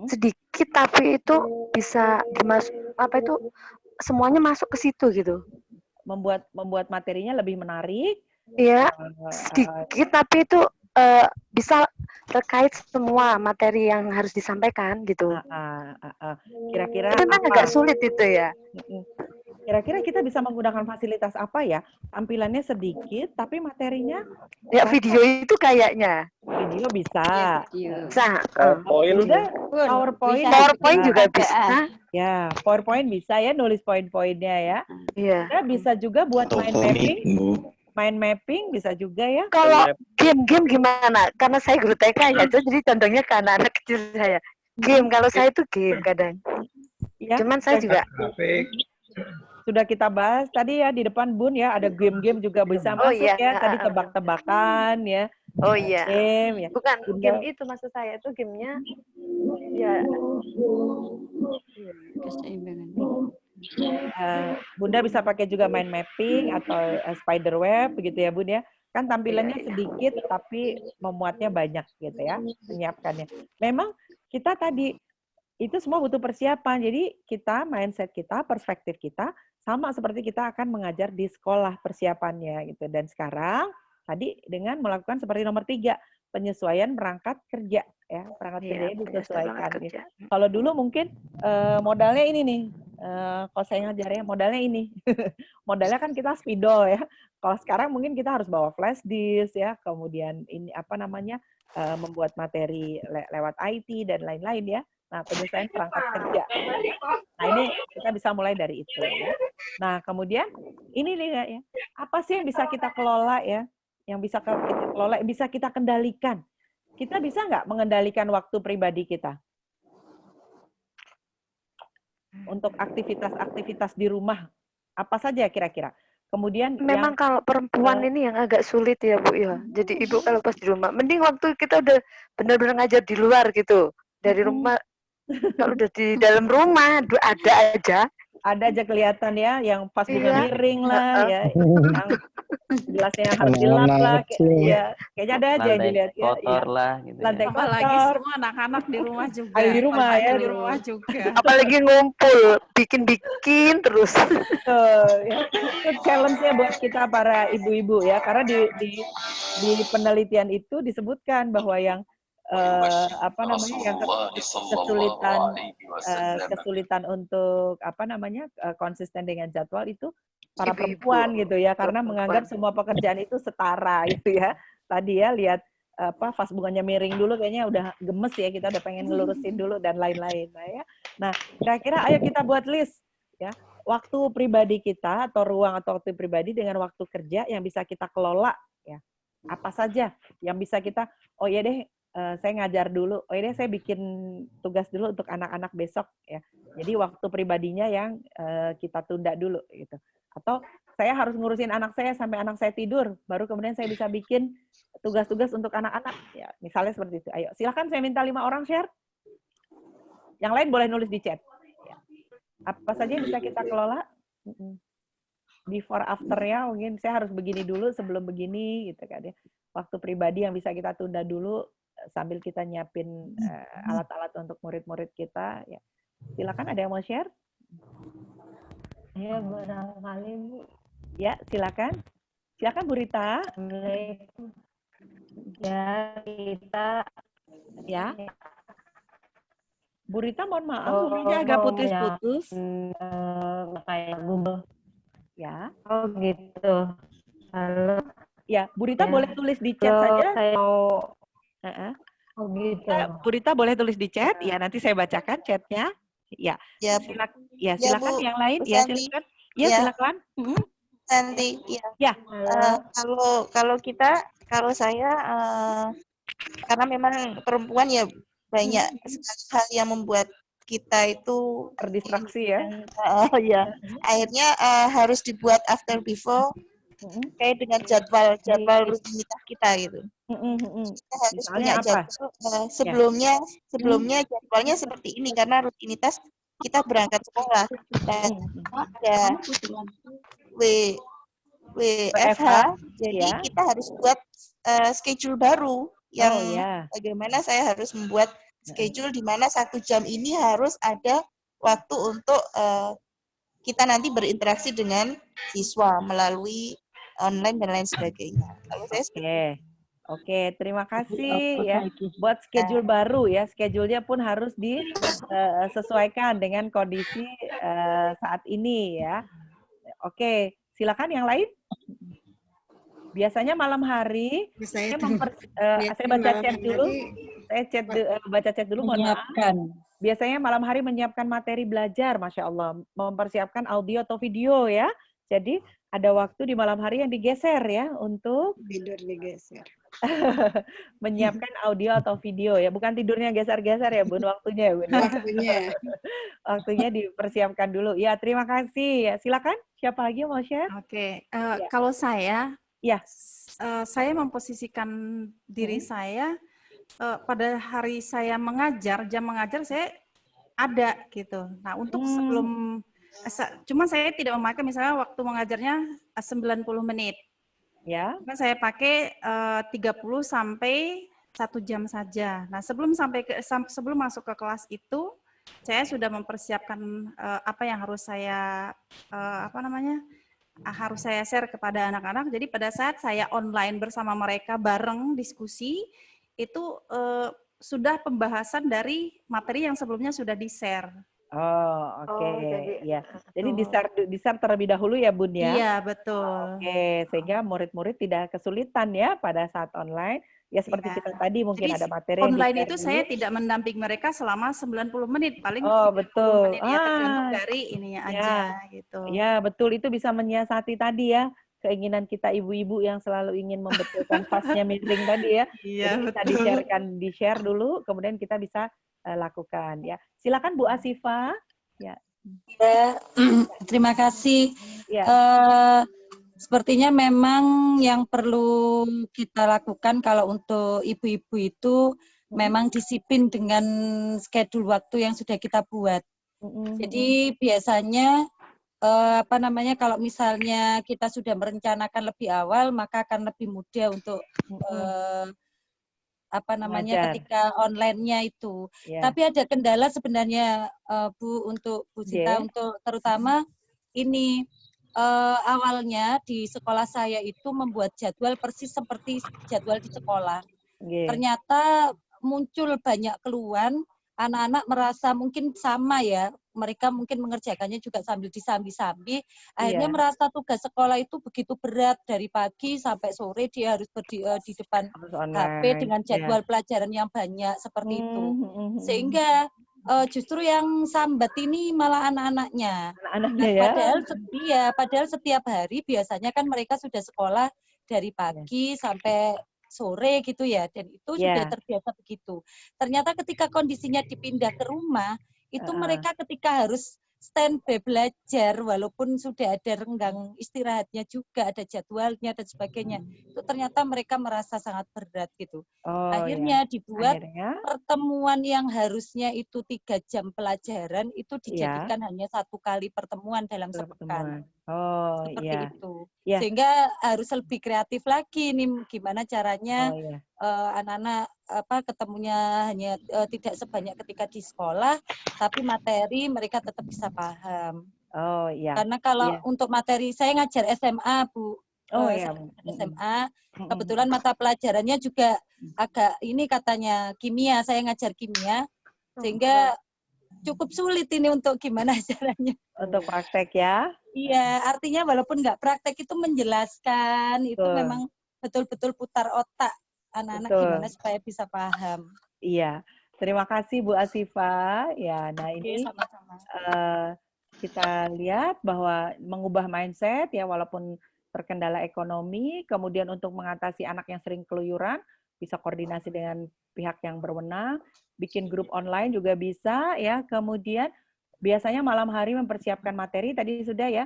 [SPEAKER 7] sedikit tapi itu bisa semuanya masuk ke situ gitu.
[SPEAKER 2] Membuat materinya lebih menarik.
[SPEAKER 7] Iya, sedikit tapi itu bisa terkait semua materi yang harus disampaikan gitu.
[SPEAKER 2] Kira-kira
[SPEAKER 7] memang agak sulit itu ya.
[SPEAKER 2] Kira-kira kita bisa menggunakan fasilitas apa ya? Tampilannya sedikit, tapi materinya?
[SPEAKER 7] Ya, video itu kayaknya.
[SPEAKER 2] Video bisa.
[SPEAKER 7] Bisa.
[SPEAKER 2] PowerPoint
[SPEAKER 7] juga bisa.
[SPEAKER 2] Ya, PowerPoint bisa ya, nulis poin-poinnya ya.
[SPEAKER 7] Iya.
[SPEAKER 2] Kita bisa juga buat mind mapping bisa juga ya.
[SPEAKER 7] Kalau game-game gimana? Karena saya guru TK ya, jadi contohnya ke anak-anak kecil saya. Game, kalau saya itu game kadang.
[SPEAKER 2] Ya,
[SPEAKER 7] Cuman saya juga
[SPEAKER 2] sudah kita bahas tadi ya di depan Bun ya, ada game-game juga bisa masuk ya, tadi tebak-tebakan ya.
[SPEAKER 7] Oh iya.
[SPEAKER 2] Game ya.
[SPEAKER 7] Bukan
[SPEAKER 2] Bunda.
[SPEAKER 7] game itu maksud saya itu gamenya ya
[SPEAKER 14] keseimbangan.
[SPEAKER 2] Bunda bisa pakai juga mind mapping atau spider web begitu ya Bun ya. Kan tampilannya sedikit tapi memuatnya banyak gitu ya, menyiapkannya. Memang kita tadi itu semua butuh persiapan. Jadi kita mindset kita, perspektif kita sama seperti kita akan mengajar di sekolah persiapannya gitu. Dan sekarang tadi dengan melakukan seperti nomor 3, penyesuaian perangkat kerja ya, perangkat kerjanya disesuaikan. Gitu. Kalau dulu mungkin modalnya ini nih, kalau saya ngajar ya modalnya ini, modalnya kan kita spidol ya. Kalau sekarang mungkin kita harus bawa flash disk ya, kemudian ini apa namanya membuat materi lewat IT dan lain-lain ya. Nah, penyesuaian perangkat kerja. Nah, ini kita bisa mulai dari itu ya. Nah, kemudian ini nih ya, apa sih yang bisa kita kelola ya? Yang bisa kita kelola, bisa kita kendalikan. Kita bisa nggak mengendalikan waktu pribadi kita? Untuk aktivitas-aktivitas di rumah, apa saja kira-kira? Kemudian
[SPEAKER 7] memang kalau perempuan ini yang agak sulit ya Bu ya. Jadi Ibu kalau pas di rumah, mending waktu kita udah benar-benar ngajar di luar gitu. Dari rumah, kalau udah di dalam rumah, ada aja
[SPEAKER 2] kelihatan ya, yang pas bunga miring lah ya, yang gelasnya harus dilap lah, ya kayaknya ada aja yang dilihat ya.
[SPEAKER 5] Kotor lah gitu.
[SPEAKER 2] Lantai kotor.
[SPEAKER 22] Apalagi semua anak-anak di rumah juga.
[SPEAKER 2] Ada di rumah ya.
[SPEAKER 22] Di rumah juga.
[SPEAKER 7] Apalagi ngumpul, bikin-bikin terus.
[SPEAKER 2] Ya. Itu challenge-nya buat kita para ibu-ibu ya, karena di penelitian itu disebutkan bahwa yang apa namanya yang kesulitan untuk apa namanya konsisten dengan jadwal itu para perempuan gitu ya, karena menganggap semua pekerjaan itu setara gitu ya. Tadi ya lihat apa vas bunganya miring dulu kayaknya udah gemes ya, kita udah pengen ngelurusin dulu dan lain-lain. Nah, kira-kira ayo kita buat list ya, waktu pribadi kita atau ruang atau waktu pribadi dengan waktu kerja yang bisa kita kelola ya. Apa saja yang bisa kita, oh ya deh saya ngajar dulu, oh ini saya bikin tugas dulu untuk anak-anak besok ya. Jadi waktu pribadinya yang kita tunda dulu gitu. Atau saya harus ngurusin anak saya sampai anak saya tidur, baru kemudian saya bisa bikin tugas-tugas untuk anak-anak ya. Misalnya seperti itu. Ayo, silakan saya minta 5 orang share. Yang lain boleh nulis di chat. Ya. Apa saja yang bisa kita kelola? Before after-nya mungkin saya harus begini dulu sebelum begini gitu kan ya. Waktu pribadi yang bisa kita tunda dulu sambil kita nyiapin alat-alat untuk murid-murid kita ya. Silakan, ada yang mau share?
[SPEAKER 6] Ya, barangkali Bu.
[SPEAKER 2] Ya, silakan. Silakan Bu Rita.
[SPEAKER 6] Ya, kita
[SPEAKER 2] ya. Bu Rita, mohon maaf, suaranya agak putus-putus.
[SPEAKER 6] Kayak Google.
[SPEAKER 2] Ya.
[SPEAKER 6] Oh, gitu. Halo.
[SPEAKER 2] Ya, Bu Rita
[SPEAKER 6] ya.
[SPEAKER 2] Boleh tulis di chat saja.
[SPEAKER 6] Saya mau
[SPEAKER 2] Oh gitu. Bu Rita boleh tulis di chat, ya nanti saya bacakan chatnya. Ya, silakan yang lain. Ya, silakan. Ya, silakan.
[SPEAKER 13] Santi, ya. Kalau saya, karena memang perempuan ya banyak hal yang membuat kita itu
[SPEAKER 2] terdistraksi ya.
[SPEAKER 13] Ya, akhirnya harus dibuat after before. Kayak dengan jadwal rutinitas kita gitu. Kita harus punya jadwal sebelumnya jadwalnya seperti ini karena rutinitas kita berangkat sekolah dan ada WFH, jadi kita harus buat schedule baru yang bagaimana saya harus membuat schedule di mana 1 jam ini harus ada waktu untuk kita nanti berinteraksi dengan siswa melalui online dan lain sebagainya. Kalau saya
[SPEAKER 2] Oke, terima kasih ya. Buat schedule baru ya, schedule-nya pun harus disesuaikan dengan kondisi saat ini ya. Oke, silakan yang lain. Biasanya malam hari saya baca chat dulu. Baca chat dulu, mohon maaf. Biasanya malam hari menyiapkan materi belajar, Masya Allah. Mempersiapkan audio atau video ya. Jadi ada waktu di malam hari yang digeser ya untuk
[SPEAKER 9] tidur digeser.
[SPEAKER 2] menyiapkan audio atau video ya, bukan tidurnya geser-geser ya Bun, waktunya ya Bun.
[SPEAKER 9] Waktunya.
[SPEAKER 2] Waktunya dipersiapkan dulu. Ya, terima kasih. Ya, silakan. Siapa lagi yang mau share?
[SPEAKER 11] Oke,
[SPEAKER 2] Ya.
[SPEAKER 11] kalau saya,
[SPEAKER 2] ya,
[SPEAKER 11] saya memposisikan diri saya pada hari saya mengajar, jam mengajar saya ada gitu. Nah, untuk sebelum, cuma saya tidak memakai misalnya waktu mengajarnya 90 menit.
[SPEAKER 2] Ya.
[SPEAKER 11] Saya pakai 30 sampai 1 jam saja. Nah, sebelum masuk ke kelas itu, saya sudah mempersiapkan apa yang harus saya harus saya share kepada anak-anak. Jadi pada saat saya online bersama mereka bareng diskusi, itu sudah pembahasan dari materi yang sebelumnya sudah di-share.
[SPEAKER 2] Oh, oke. Ya. Jadi di-share terlebih dahulu ya, Bun ya?
[SPEAKER 11] Iya, betul.
[SPEAKER 2] Oke, sehingga murid-murid tidak kesulitan ya pada saat online. Ya seperti kita tadi mungkin
[SPEAKER 11] jadi,
[SPEAKER 2] ada materi
[SPEAKER 11] online
[SPEAKER 2] yang
[SPEAKER 11] itu saya tidak mendampingi mereka selama 90 menit, paling 30
[SPEAKER 2] betul.
[SPEAKER 11] menit ya, tergantung dari ininya aja gitu.
[SPEAKER 2] Ya, betul, itu bisa menyiasati tadi ya keinginan kita ibu-ibu yang selalu ingin membetulkan fasnya miring tadi ya.
[SPEAKER 11] Iya,
[SPEAKER 2] jadi bisa di-share dulu, kemudian kita bisa lakukan ya. Silakan Bu Asifa. Ya.
[SPEAKER 12] Ya, terima kasih.
[SPEAKER 2] Ya.
[SPEAKER 12] Sepertinya memang yang perlu kita lakukan kalau untuk ibu-ibu itu memang disiplin dengan schedule waktu yang sudah kita buat. Jadi biasanya kalau misalnya kita sudah merencanakan lebih awal, maka akan lebih mudah untuk ketika online-nya itu. Tapi ada kendala sebenarnya Bu, untuk Bu Sita, untuk terutama ini awalnya di sekolah saya itu membuat jadwal persis seperti jadwal di sekolah. Ternyata muncul banyak keluhan, anak-anak merasa mungkin sama ya, mereka mungkin mengerjakannya juga sambil disambi-sambi, akhirnya merasa tugas sekolah itu begitu berat, dari pagi sampai sore dia harus di depan HP dengan jadwal pelajaran yang banyak seperti itu. Sehingga justru yang sambat ini malah anak-anaknya. Padahal setiap hari biasanya kan mereka sudah sekolah dari pagi sampai sore gitu ya, dan itu sudah terbiasa begitu. Ternyata ketika kondisinya dipindah ke rumah, itu mereka ketika harus standby belajar, walaupun sudah ada renggang istirahatnya juga, ada jadwalnya dan sebagainya, itu ternyata mereka merasa sangat berat gitu. Akhirnya dibuat pertemuan yang harusnya itu 3 jam pelajaran, itu dijadikan hanya 1 kali pertemuan dalam sepekan. Seperti itu. Sehingga harus lebih kreatif lagi nih, gimana caranya anak-anak ketemunya hanya tidak sebanyak ketika di sekolah, tapi materi mereka tetap bisa paham. Karena kalau untuk materi, saya ngajar SMA, Bu. SMA, kebetulan mata pelajarannya juga agak ini katanya kimia, saya ngajar kimia, sehingga cukup sulit ini untuk gimana caranya.
[SPEAKER 2] Untuk praktek ya?
[SPEAKER 12] Iya, artinya walaupun nggak praktek itu menjelaskan, itu memang betul-betul putar otak anak-anak gimana supaya bisa paham.
[SPEAKER 2] Iya, terima kasih Bu Asifa. Ya, nah ini kita lihat bahwa mengubah mindset ya, walaupun terkendala ekonomi, kemudian untuk mengatasi anak yang sering keluyuran, bisa koordinasi dengan pihak yang berwenang, bikin grup online juga bisa ya, kemudian biasanya malam hari mempersiapkan materi, tadi sudah ya,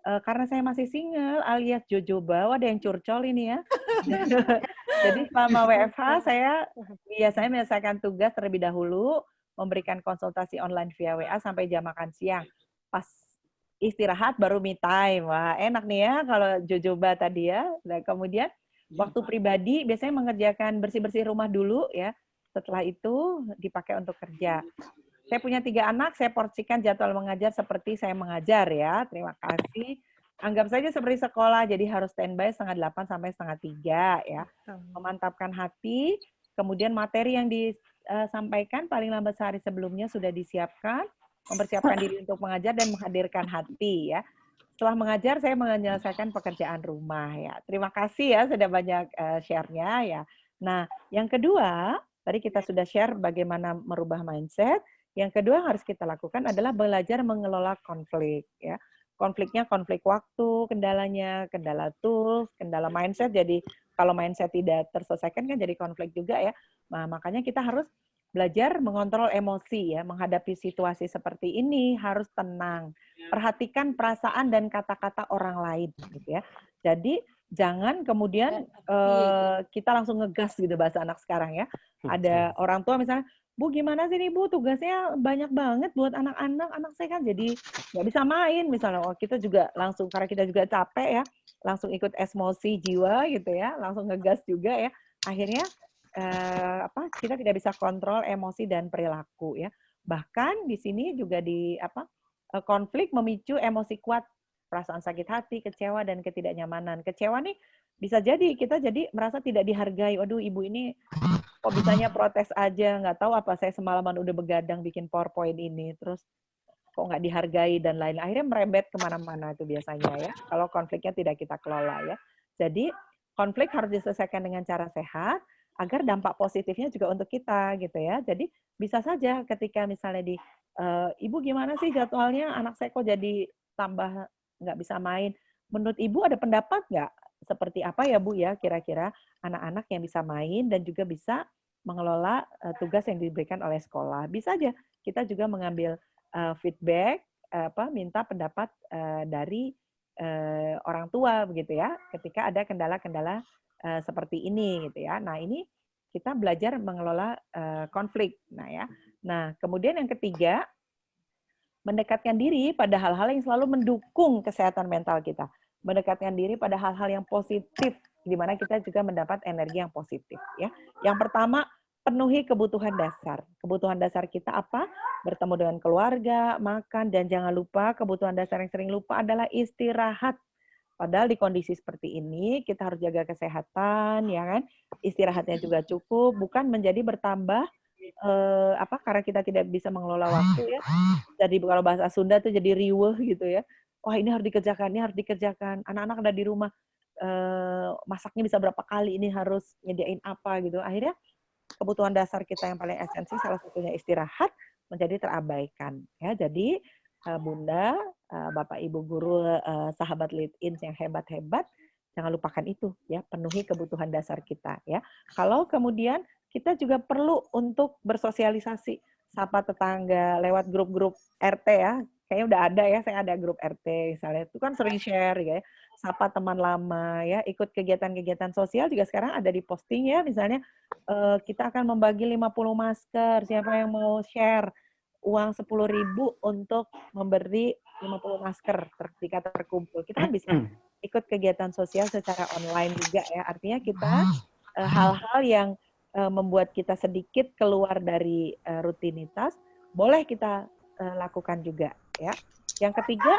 [SPEAKER 2] karena saya masih single alias jojoba, ada yang curcol ini ya. Jadi selama WFH saya biasanya menyelesaikan tugas terlebih dahulu, memberikan konsultasi online via WA sampai jam makan siang. Pas istirahat baru me time. Wah, enak nih ya kalau jojoba tadi ya. Dan kemudian waktu pribadi biasanya mengerjakan bersih-bersih rumah dulu ya. Setelah itu dipakai untuk kerja. Saya punya 3 anak, saya porsikan jadwal mengajar seperti saya mengajar ya. Terima kasih. Anggap saja seperti sekolah, jadi harus standby 2:30 sampai 2:30 ya. Memantapkan hati, kemudian materi yang disampaikan paling lambat sehari sebelumnya sudah disiapkan, mempersiapkan diri untuk mengajar dan menghadirkan hati ya. Setelah mengajar, saya menyelesaikan pekerjaan rumah ya. Terima kasih ya, sudah banyak share-nya ya. Nah, yang kedua, tadi kita sudah share bagaimana merubah mindset. Yang kedua yang harus kita lakukan adalah belajar mengelola konflik ya. Konfliknya konflik waktu, kendalanya, kendala tools, kendala mindset, jadi kalau mindset tidak terselesaikan kan jadi konflik juga ya. Nah, makanya kita harus belajar mengontrol emosi ya, menghadapi situasi seperti ini harus tenang. Perhatikan perasaan dan kata-kata orang lain gitu ya. Jadi jangan kemudian kita langsung ngegas gitu bahasa anak sekarang ya. Ada orang tua misalnya, Bu gimana sih nih Bu, tugasnya banyak banget buat anak-anak, anak saya kan jadi nggak bisa main misalnya. Oh, kita juga langsung, karena kita juga capek ya, langsung ikut emosi jiwa gitu ya, langsung ngegas juga ya. Akhirnya kita tidak bisa kontrol emosi dan perilaku ya. Bahkan di sini juga konflik memicu emosi kuat, perasaan sakit hati, kecewa dan ketidaknyamanan. Kecewa nih bisa jadi kita jadi merasa tidak dihargai. Waduh, ibu ini kok bisanya protes aja, nggak tahu apa saya semalaman udah begadang bikin PowerPoint ini, terus kok nggak dihargai dan lain-lain. Akhirnya merembet kemana-mana itu biasanya ya, kalau konfliknya tidak kita kelola ya. Jadi konflik harus diselesaikan dengan cara sehat, agar dampak positifnya juga untuk kita gitu ya. Jadi bisa saja ketika misalnya Ibu gimana sih jadwalnya, anak saya kok jadi tambah nggak bisa main. Menurut Ibu ada pendapat nggak? Seperti apa ya Bu ya kira-kira anak-anak yang bisa main dan juga bisa mengelola tugas yang diberikan oleh sekolah. Bisa aja kita juga mengambil feedback, minta pendapat dari orang tua begitu ya, ketika ada kendala-kendala seperti ini gitu ya. Nah, ini kita belajar mengelola konflik. Nah, ya. Nah, kemudian yang ketiga, mendekatkan diri pada hal-hal yang selalu mendukung kesehatan mental kita. Mendekatkan diri pada hal-hal yang positif, di mana kita juga mendapat energi yang positif ya. Yang pertama, penuhi kebutuhan dasar. Kebutuhan dasar kita apa? Bertemu dengan keluarga, makan, dan jangan lupa kebutuhan dasar yang sering lupa adalah istirahat. Padahal di kondisi seperti ini kita harus jaga kesehatan, ya kan? Istirahatnya juga cukup, bukan menjadi bertambah karena kita tidak bisa mengelola waktu ya. Jadi kalau bahasa Sunda tuh jadi riweuh gitu ya. Wah ini harus dikerjakan, ini harus dikerjakan. Anak-anak ada di rumah, masaknya bisa berapa kali, ini harus nyediain apa gitu. Akhirnya kebutuhan dasar kita yang paling esensi salah satunya istirahat menjadi terabaikan. Ya, jadi Bunda, Bapak Ibu guru, sahabat lead-in yang hebat-hebat, jangan lupakan itu ya, penuhi kebutuhan dasar kita ya. Kalau kemudian kita juga perlu untuk bersosialisasi, sapa tetangga lewat grup-grup RT ya. Kayaknya udah ada ya, saya ada grup RT misalnya, itu kan sering share ya, sapa teman lama ya, ikut kegiatan-kegiatan sosial juga sekarang ada di posting ya, misalnya kita akan membagi 50 masker, siapa yang mau share uang 10.000 untuk memberi 50 masker ketika terkumpul. Kita kan bisa ikut kegiatan sosial secara online juga ya. Artinya kita hal-hal yang membuat kita sedikit keluar dari rutinitas, boleh kita lakukan juga ya. Yang ketiga,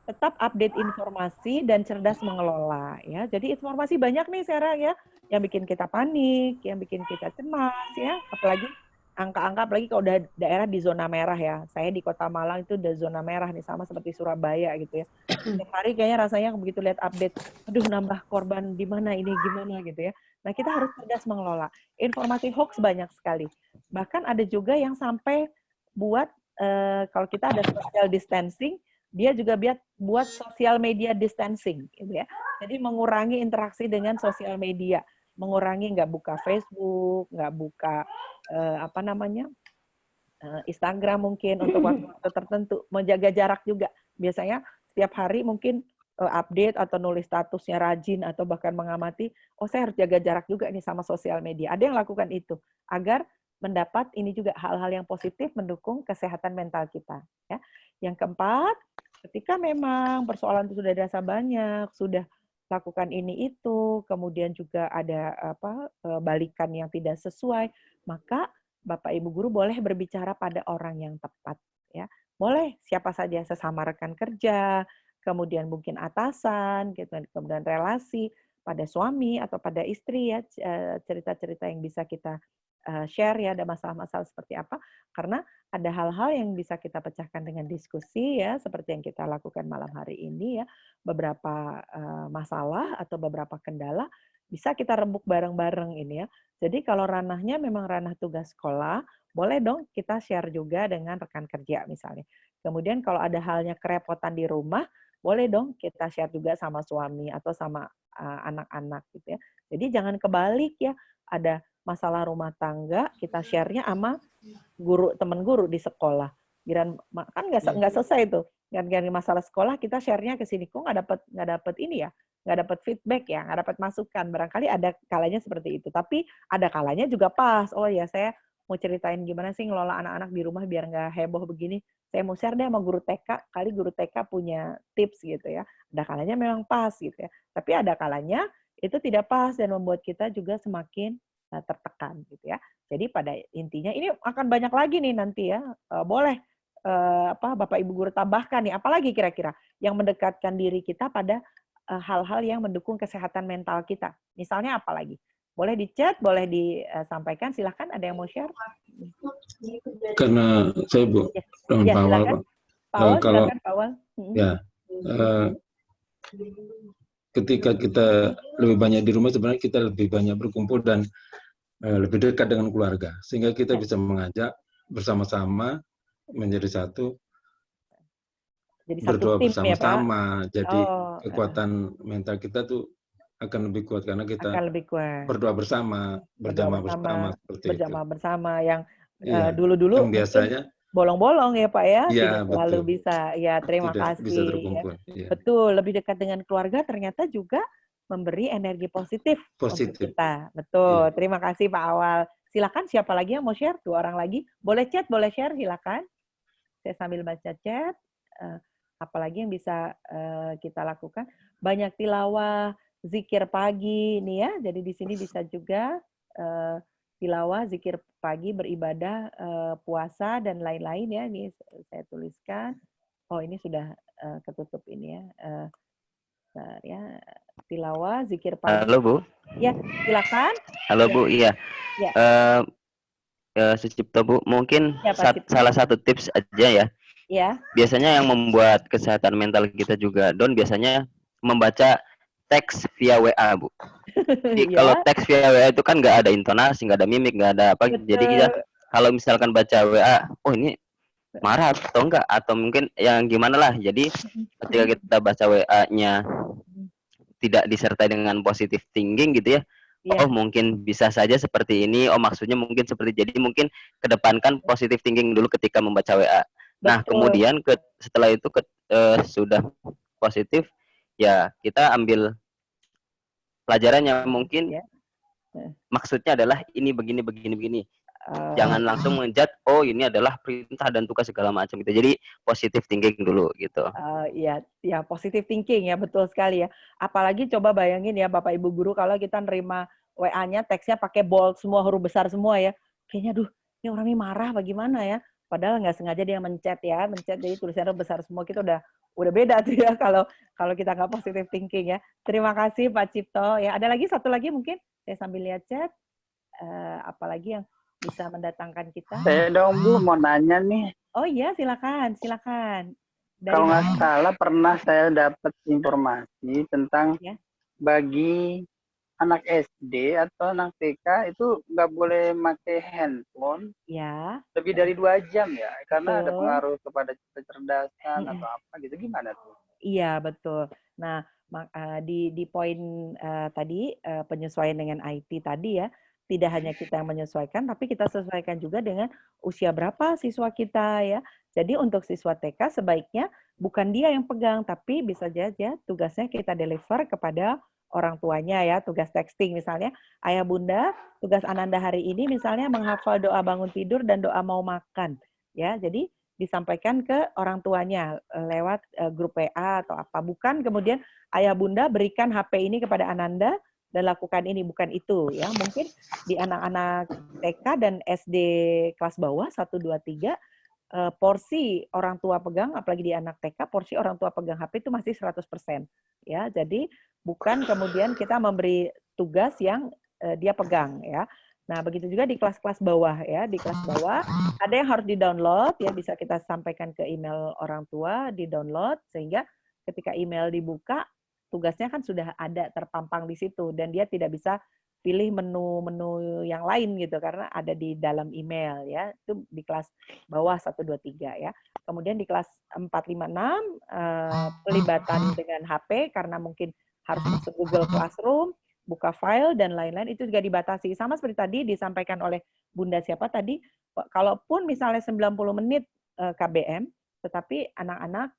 [SPEAKER 2] tetap update informasi dan cerdas mengelola ya. Jadi informasi banyak nih sekarang ya, yang bikin kita panik, yang bikin kita cemas ya, apalagi angka-angka, apalagi kalau udah daerah di zona merah ya. Saya di Kota Malang itu udah zona merah nih, sama seperti Surabaya gitu ya. Setiap hari kayaknya rasanya begitu lihat update, aduh nambah korban di mana ini gimana gitu ya. Nah, kita harus cerdas mengelola. Informasi hoax banyak sekali. Bahkan ada juga yang sampai buat kalau kita ada social distancing, dia juga buat social media distancing gitu ya. Jadi mengurangi interaksi dengan sosial media, mengurangi nggak buka Facebook, nggak buka Instagram mungkin untuk waktu tertentu, menjaga jarak juga. Biasanya setiap hari mungkin update atau nulis statusnya rajin atau bahkan mengamati, oh saya harus jaga jarak juga nih sama sosial media. Ada yang lakukan itu agar mendapat ini juga hal-hal yang positif mendukung kesehatan mental kita. Ya. Yang keempat, ketika memang persoalan itu sudah dirasa banyak, sudah lakukan ini itu, kemudian juga ada balikan yang tidak sesuai, maka Bapak Ibu guru boleh berbicara pada orang yang tepat. Ya, boleh siapa saja, sesama rekan kerja, kemudian mungkin atasan, kemudian relasi pada suami atau pada istri ya, cerita-cerita yang bisa kita share ya, ada masalah-masalah seperti apa, karena ada hal-hal yang bisa kita pecahkan dengan diskusi ya, seperti yang kita lakukan malam hari ini ya, beberapa masalah atau beberapa kendala bisa kita rembuk bareng-bareng ini ya. Jadi kalau ranahnya memang ranah tugas sekolah, boleh dong kita share juga dengan rekan kerja misalnya. Kemudian kalau ada halnya kerepotan di rumah, boleh dong kita share juga sama suami atau sama anak-anak gitu ya. Jadi jangan kebalik ya, ada masalah rumah tangga kita share-nya sama guru, teman guru di sekolah. Kan nggak selesai tuh. Gara-gara masalah sekolah kita share-nya ke sini, kok nggak dapat ini ya, nggak dapat feedback ya, nggak dapat masukan. Barangkali ada kalanya seperti itu. Tapi ada kalanya juga pas. Oh ya, saya mau ceritain gimana sih ngelola anak-anak di rumah biar nggak heboh begini. Saya mau share deh sama guru TK, kali guru TK punya tips gitu ya. Ada kalanya memang pas gitu ya. Tapi ada kalanya itu tidak pas dan membuat kita juga semakin tertekan gitu ya. Jadi pada intinya ini akan banyak lagi nih nanti ya. Boleh Bapak Ibu guru tambahkan nih, apalagi kira-kira yang mendekatkan diri kita pada hal-hal yang mendukung kesehatan mental kita. Misalnya apa lagi? Boleh di chat, boleh disampaikan, silahkan ada yang mau share?
[SPEAKER 1] Karena saya Bu,
[SPEAKER 2] ya,
[SPEAKER 1] Pak Awal, kalau
[SPEAKER 2] silakan Pak Awal.
[SPEAKER 1] Ya, ketika kita lebih banyak di rumah sebenarnya kita lebih banyak berkumpul dan lebih dekat dengan keluarga, sehingga kita bisa mengajak bersama-sama menjadi satu, berdoa bersama-sama. Jadi kekuatan mental kita tuh akan lebih kuat karena kita berdoa bersama, berjamaah bersama, seperti
[SPEAKER 2] berjamaah
[SPEAKER 1] itu.
[SPEAKER 2] Bersama yang dulu-dulu
[SPEAKER 1] yang biasanya
[SPEAKER 2] bolong-bolong ya Pak ya,
[SPEAKER 1] tidak
[SPEAKER 2] selalu bisa. Ya, terima kasih.
[SPEAKER 1] Bisa terkumpul. Ya.
[SPEAKER 2] Betul, lebih dekat dengan keluarga ternyata juga memberi energi positif untuk kita. Betul. Ya. Terima kasih Pak Awal. Silakan siapa lagi yang mau share? 2 orang lagi. Boleh chat, boleh share, silakan. Saya sambil baca chat. Apalagi yang bisa kita lakukan? Banyak tilawah, zikir pagi nih ya. Jadi di sini bisa juga tilawah, zikir pagi, beribadah, puasa dan lain-lain ya. Ini saya tuliskan. Oh, ini sudah ketutup ini ya. Ya, tilawah, zikir pagi.
[SPEAKER 5] Halo Bu.
[SPEAKER 2] Ya, silakan.
[SPEAKER 5] Halo Bu, iya.
[SPEAKER 2] Ya.
[SPEAKER 5] Sucipto Bu, mungkin
[SPEAKER 2] ya,
[SPEAKER 5] salah satu tips aja ya.
[SPEAKER 2] Ya.
[SPEAKER 5] Biasanya yang membuat kesehatan mental kita juga down biasanya membaca teks via WA Bu. Jadi kalau teks via WA itu kan nggak ada intonasi, nggak ada mimik, nggak ada apa.
[SPEAKER 2] Betul.
[SPEAKER 5] Jadi kita kalau misalkan baca WA, oh ini marah atau enggak, atau mungkin yang gimana lah. Jadi ketika kita baca WA-nya tidak disertai dengan positive thinking gitu ya. Oh mungkin bisa saja seperti ini, oh maksudnya mungkin seperti, jadi mungkin kedepankan positive thinking dulu ketika membaca WA. Nah kemudian setelah itu sudah positif, ya kita ambil pelajarannya mungkin maksudnya adalah ini begini. Jangan langsung menjudge, oh ini adalah perintah dan tugas segala macam gitu. Jadi positive thinking dulu gitu.
[SPEAKER 2] Iya, positive thinking ya, betul sekali ya. Apalagi coba bayangin ya Bapak Ibu guru kalau kita nerima WA-nya teksnya pakai bold semua, huruf besar semua ya. Kayaknya ini orang ini marah bagaimana ya. Padahal nggak sengaja dia mencet jadi tulisannya besar semua, kita udah beda tuh ya kalau kita nggak positive thinking ya. Terima kasih Pak Cipto ya. Ada lagi satu lagi mungkin saya sambil lihat chat, apalagi yang bisa mendatangkan kita.
[SPEAKER 4] Saya dong Bu mau nanya nih.
[SPEAKER 2] Oh iya, silakan.
[SPEAKER 4] Kalau nggak salah pernah saya dapat informasi tentang bagi anak SD atau anak TK itu nggak boleh pakai handphone lebih dari 2 jam ya, karena ada pengaruh kepada kecerdasan atau apa gitu. Gimana tuh?
[SPEAKER 2] Iya betul. Nah di poin tadi penyesuaian dengan IT tadi ya, tidak hanya kita yang menyesuaikan, tapi kita sesuaikan juga dengan usia berapa siswa kita ya. Jadi untuk siswa TK sebaiknya bukan dia yang pegang, tapi bisa saja tugasnya kita deliver kepada orang tuanya ya, tugas texting misalnya, ayah bunda, tugas Ananda hari ini misalnya menghafal doa bangun tidur dan doa mau makan ya. Jadi disampaikan ke orang tuanya lewat grup WA atau apa. Bukan kemudian ayah bunda berikan HP ini kepada Ananda dan lakukan ini, bukan itu ya. Mungkin di anak-anak TK dan SD kelas bawah 1, 2, 3 porsi orang tua pegang, apalagi di anak TK porsi orang tua pegang HP itu masih 100% ya. Jadi bukan kemudian kita memberi tugas yang dia pegang ya. Nah, begitu juga di kelas-kelas bawah ya. Di kelas bawah ada yang harus di-download ya, bisa kita sampaikan ke email orang tua, di-download sehingga ketika email dibuka tugasnya kan sudah ada terpampang di situ dan dia tidak bisa pilih menu-menu yang lain gitu karena ada di dalam email ya. Itu di kelas bawah 1 2 3 ya. Kemudian di kelas 4 5 6 pelibatan dengan HP karena mungkin harus masuk Google Classroom, buka file dan lain-lain itu juga dibatasi. Sama seperti tadi disampaikan oleh Bunda siapa tadi, kalaupun misalnya 90 menit KBM, tetapi anak-anak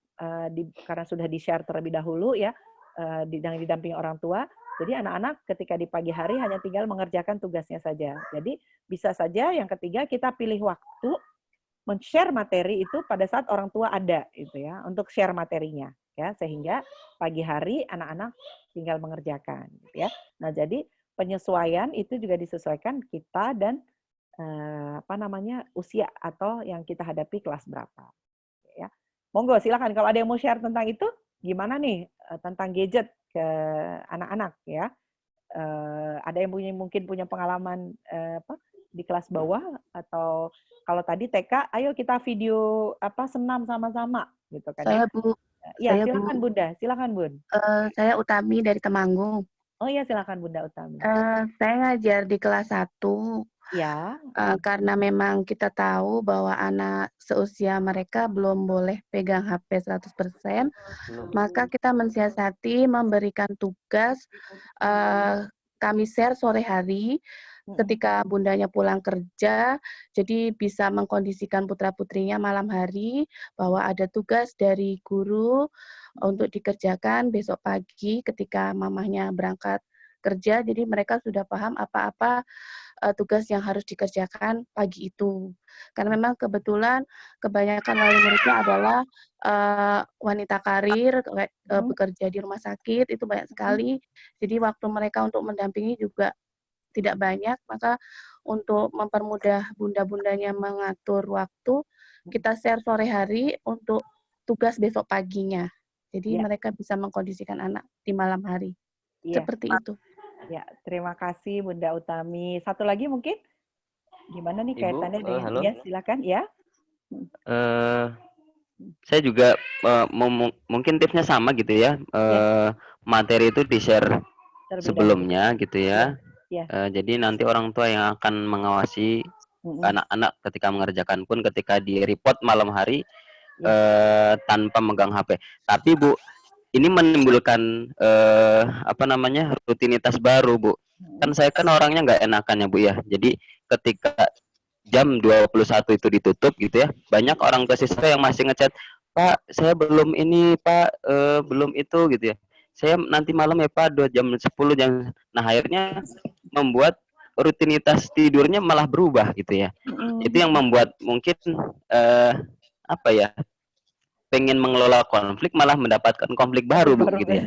[SPEAKER 2] karena sudah di-share terlebih dahulu ya, didampingi orang tua, jadi anak-anak ketika di pagi hari hanya tinggal mengerjakan tugasnya saja. Jadi bisa saja yang ketiga kita pilih waktu men-share materi itu pada saat orang tua ada gitu ya, untuk share materinya ya, sehingga pagi hari anak-anak tinggal mengerjakan gitu ya. Nah, jadi penyesuaian itu juga disesuaikan kita dan usia atau yang kita hadapi kelas berapa ya. Monggo silakan kalau ada yang mau share tentang itu gimana nih tentang gadget ke anak-anak ya. Ada yang mungkin punya pengalaman di kelas bawah atau kalau tadi TK, ayo kita video senam sama-sama gitu kan.
[SPEAKER 15] Saya Bu.
[SPEAKER 2] Ya,
[SPEAKER 15] Saya
[SPEAKER 2] silakan
[SPEAKER 15] Bu.
[SPEAKER 2] Bunda, silakan Bun.
[SPEAKER 15] Saya Utami dari Temanggung.
[SPEAKER 2] Oh iya, silakan Bunda Utami.
[SPEAKER 15] Saya ngajar di kelas 1.
[SPEAKER 2] Ya.
[SPEAKER 15] Karena memang kita tahu bahwa anak seusia mereka belum boleh pegang HP 100%, maka kita mensiasati memberikan tugas, kami share sore hari, ketika bundanya pulang kerja, jadi bisa mengkondisikan putra-putrinya malam hari, bahwa ada tugas dari guru untuk dikerjakan besok pagi ketika mamahnya berangkat kerja, jadi mereka sudah paham apa-apa tugas yang harus dikerjakan pagi itu. Karena memang kebetulan kebanyakan wali muridnya adalah wanita karir, bekerja di rumah sakit, itu banyak sekali. Jadi waktu mereka untuk mendampingi juga tidak banyak, maka untuk mempermudah bunda-bundanya mengatur waktu, kita share sore hari untuk tugas besok paginya. Jadi mereka bisa mengkondisikan anak di malam hari. Seperti itu.
[SPEAKER 2] Ya, terima kasih Bunda Utami. Satu lagi mungkin gimana nih kaitannya dengan
[SPEAKER 5] halo.
[SPEAKER 2] ya, silakan ya.
[SPEAKER 5] Saya juga mungkin tipsnya sama gitu ya. Materi itu di-share sebelumnya gitu ya. Jadi nanti orang tua yang akan mengawasi anak-anak ketika mengerjakan pun ketika di report malam hari tanpa megang HP. Tapi Bu, ini menimbulkan rutinitas baru, Bu. Kan saya kan orangnya nggak enakan ya, Bu ya. Jadi ketika jam 21 itu ditutup gitu ya, banyak orang tua siswa yang masih ngechat, "Pak, saya belum ini, Pak, belum itu," gitu ya. "Saya nanti malam ya, Pak, 2 jam 10 jam." Nah, akhirnya membuat rutinitas tidurnya malah berubah gitu ya. Itu yang membuat mungkin pengen mengelola konflik malah mendapatkan konflik baru Bu gitu ya.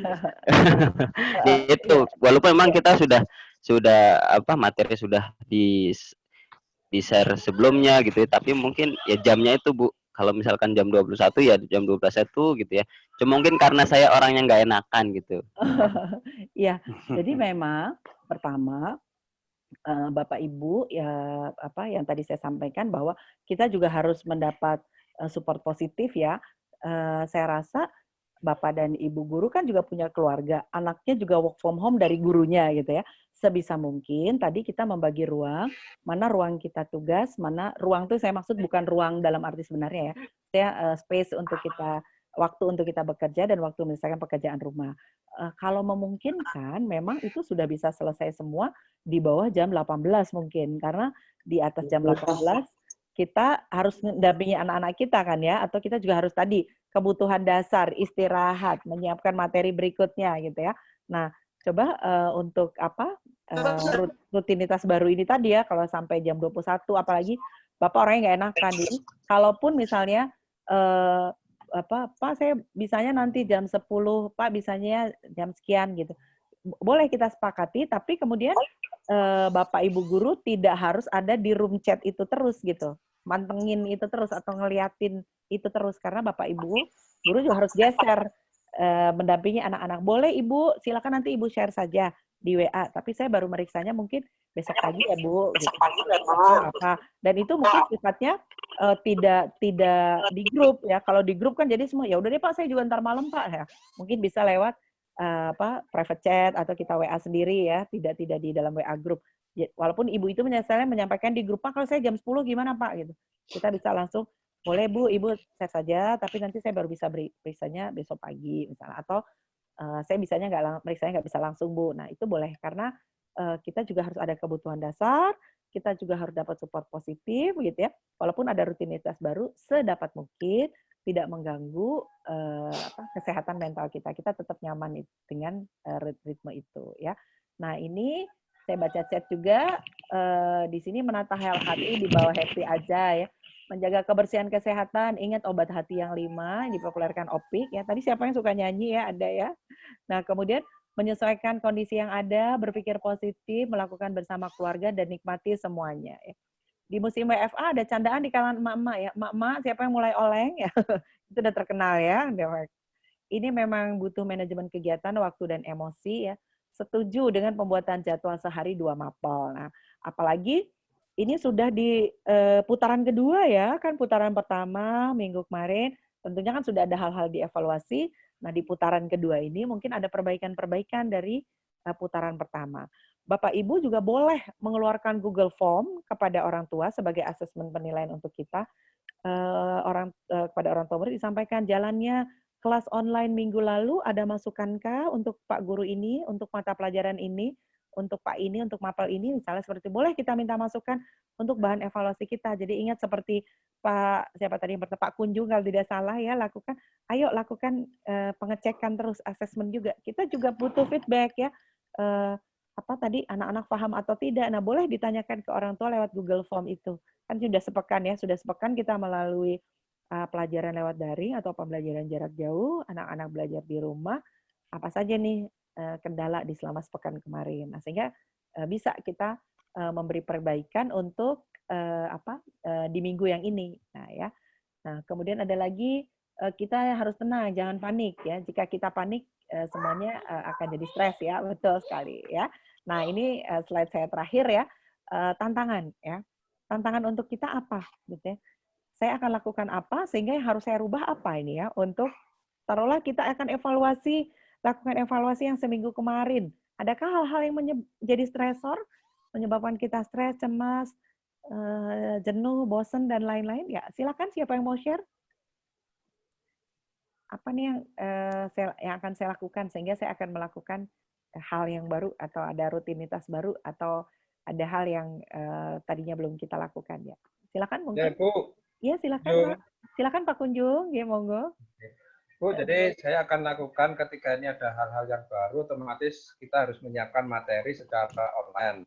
[SPEAKER 5] Itu walaupun memang kita sudah materi sudah di share sebelumnya gitu ya, tapi mungkin ya jamnya itu Bu, kalau misalkan jam 21 ya jam 21 gitu ya. Cuma mungkin karena saya orangnya nggak enakan gitu.
[SPEAKER 2] Iya, jadi memang pertama Bapak Ibu ya yang tadi saya sampaikan bahwa kita juga harus mendapat support positif ya. Saya rasa Bapak dan Ibu guru kan juga punya keluarga, anaknya juga work from home dari gurunya gitu ya. Sebisa mungkin tadi kita membagi ruang, mana ruang kita tugas, mana ruang itu saya maksud bukan ruang dalam arti sebenarnya ya. Saya space untuk kita, waktu untuk kita bekerja dan waktu misalkan pekerjaan rumah. Kalau memungkinkan memang itu sudah bisa selesai semua di bawah jam 18 mungkin, karena di atas jam 18 kita harus mendampingi anak-anak kita kan ya, atau kita juga harus tadi kebutuhan dasar, istirahat, menyiapkan materi berikutnya gitu ya. Nah, coba untuk rutinitas baru ini tadi ya, kalau sampai jam 21 apalagi Bapak orangnya nggak enakan. Jadi, kalaupun misalnya Pak saya bisanya nanti jam 10, Pak bisanya jam sekian gitu. Boleh kita sepakati, tapi kemudian Bapak Ibu guru tidak harus ada di room chat itu terus gitu. Mantengin itu terus atau ngeliatin itu terus, karena Bapak Ibu guru juga harus geser mendampingi anak-anak. Boleh Ibu, silakan nanti Ibu share saja di WA, tapi saya baru meriksanya mungkin besok pagi ya Bu. Gitu. Dan itu mungkin sifatnya tidak di grup ya. Kalau di grup kan jadi semua ya udah deh Pak, saya juga ntar malam Pak ya. Mungkin bisa lewat private chat atau kita WA sendiri ya, tidak di dalam WA grup. Walaupun ibu itu menyampaikan di grup, Pak, kalau saya jam 10 gimana Pak? Gitu. Kita bisa langsung, boleh Bu, Ibu chat saja, tapi nanti saya baru bisa periksanya besok pagi misalnya. Atau saya periksanya nggak bisa langsung Bu. Nah itu boleh, karena kita juga harus ada kebutuhan dasar, kita juga harus dapat support positif gitu ya. Walaupun ada rutinitas baru, sedapat mungkin tidak mengganggu kesehatan mental kita. Kita tetap nyaman dengan ritme itu ya. Nah ini saya baca chat juga di sini, menata hati di bawah happy aja ya. Menjaga kebersihan kesehatan, ingat obat hati yang 5 yang dipopulerkan Opik ya. Tadi siapa yang suka nyanyi ya, ada ya. Nah kemudian menyesuaikan kondisi yang ada, berpikir positif, melakukan bersama keluarga dan nikmati semuanya ya. Di musim WFA ada candaan di kalangan emak-emak ya. Emak-emak siapa yang mulai oleng ya. Itu udah terkenal ya. Ini memang butuh manajemen kegiatan, waktu dan emosi ya. Setuju dengan pembuatan jadwal sehari 2 mapel. Nah, apalagi ini sudah di putaran kedua ya, kan putaran pertama minggu kemarin, tentunya kan sudah ada hal-hal dievaluasi. Nah, di putaran kedua ini mungkin ada perbaikan-perbaikan dari putaran pertama. Bapak Ibu juga boleh mengeluarkan Google Form kepada orang tua sebagai asesmen penilaian untuk kita. Kepada orang tua murid disampaikan jalannya kelas online minggu lalu, ada masukankah untuk Pak Guru ini, untuk mata pelajaran ini, untuk Pak ini, untuk mapel ini, misalnya seperti itu. Boleh kita minta masukan untuk bahan evaluasi kita. Jadi ingat seperti siapa tadi yang Pak Kunjung kalau tidak salah ya, ayo lakukan pengecekan terus, asesmen juga. Kita juga butuh feedback ya. Tadi anak-anak paham atau tidak. Nah, boleh ditanyakan ke orang tua lewat Google Form itu. Kan sudah sepekan kita melalui pelajaran lewat daring atau pembelajaran jarak jauh, anak-anak belajar di rumah, apa saja nih kendala di selama sepekan kemarin. Nah, sehingga bisa kita memberi perbaikan untuk di minggu yang ini. Nah, ya. Nah, kemudian ada lagi kita harus tenang, jangan panik ya. Jika kita panik semuanya akan jadi stres ya, betul sekali ya. Nah, ini slide saya terakhir ya, tantangan ya. Tantangan untuk kita apa gitu ya. Saya akan lakukan apa sehingga yang harus saya rubah apa ini ya, untuk taruhlah kita akan lakukan evaluasi yang seminggu kemarin. Adakah hal-hal yang menjadi stresor, menyebabkan kita stres, cemas, jenuh, bosan dan lain-lain? Ya, silakan siapa yang mau share? Apa nih yang akan saya lakukan sehingga saya akan melakukan hal yang baru, atau ada rutinitas baru, atau ada hal yang tadinya belum kita lakukan ya. Silakan mungkin.
[SPEAKER 8] Ya, Bu.
[SPEAKER 2] Iya, silakan Pak. Silakan Pak Kunjung, ya monggo.
[SPEAKER 8] Bu, jadi saya akan lakukan ketika ini ada hal-hal yang baru, otomatis kita harus menyiapkan materi secara online.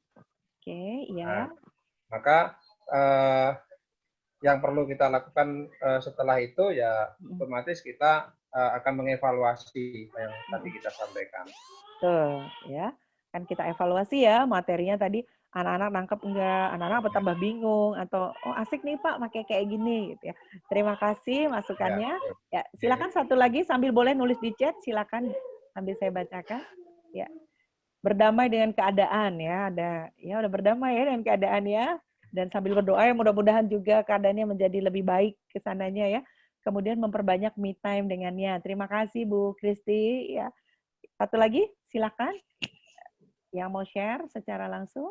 [SPEAKER 2] Oke, iya.
[SPEAKER 8] Nah, maka yang perlu kita lakukan setelah itu ya otomatis kita akan mengevaluasi yang tadi kita sampaikan.
[SPEAKER 2] Betul, ya. Kan kita evaluasi ya materinya tadi, anak-anak nangkep enggak, anak-anak tambah bingung, atau oh asik nih Pak pakai kayak gini gitu ya. Terima kasih masukannya. Ya, silakan satu lagi sambil boleh nulis di chat, silakan sambil saya bacakan. Ya. Berdamai dengan keadaan ya, udah berdamai ya dengan keadaan ya. Dan sambil berdoa ya mudah-mudahan juga keadaannya menjadi lebih baik ke sananya ya. Kemudian memperbanyak me time dengannya. Terima kasih Bu Kristi ya. Satu lagi silakan yang mau share secara langsung.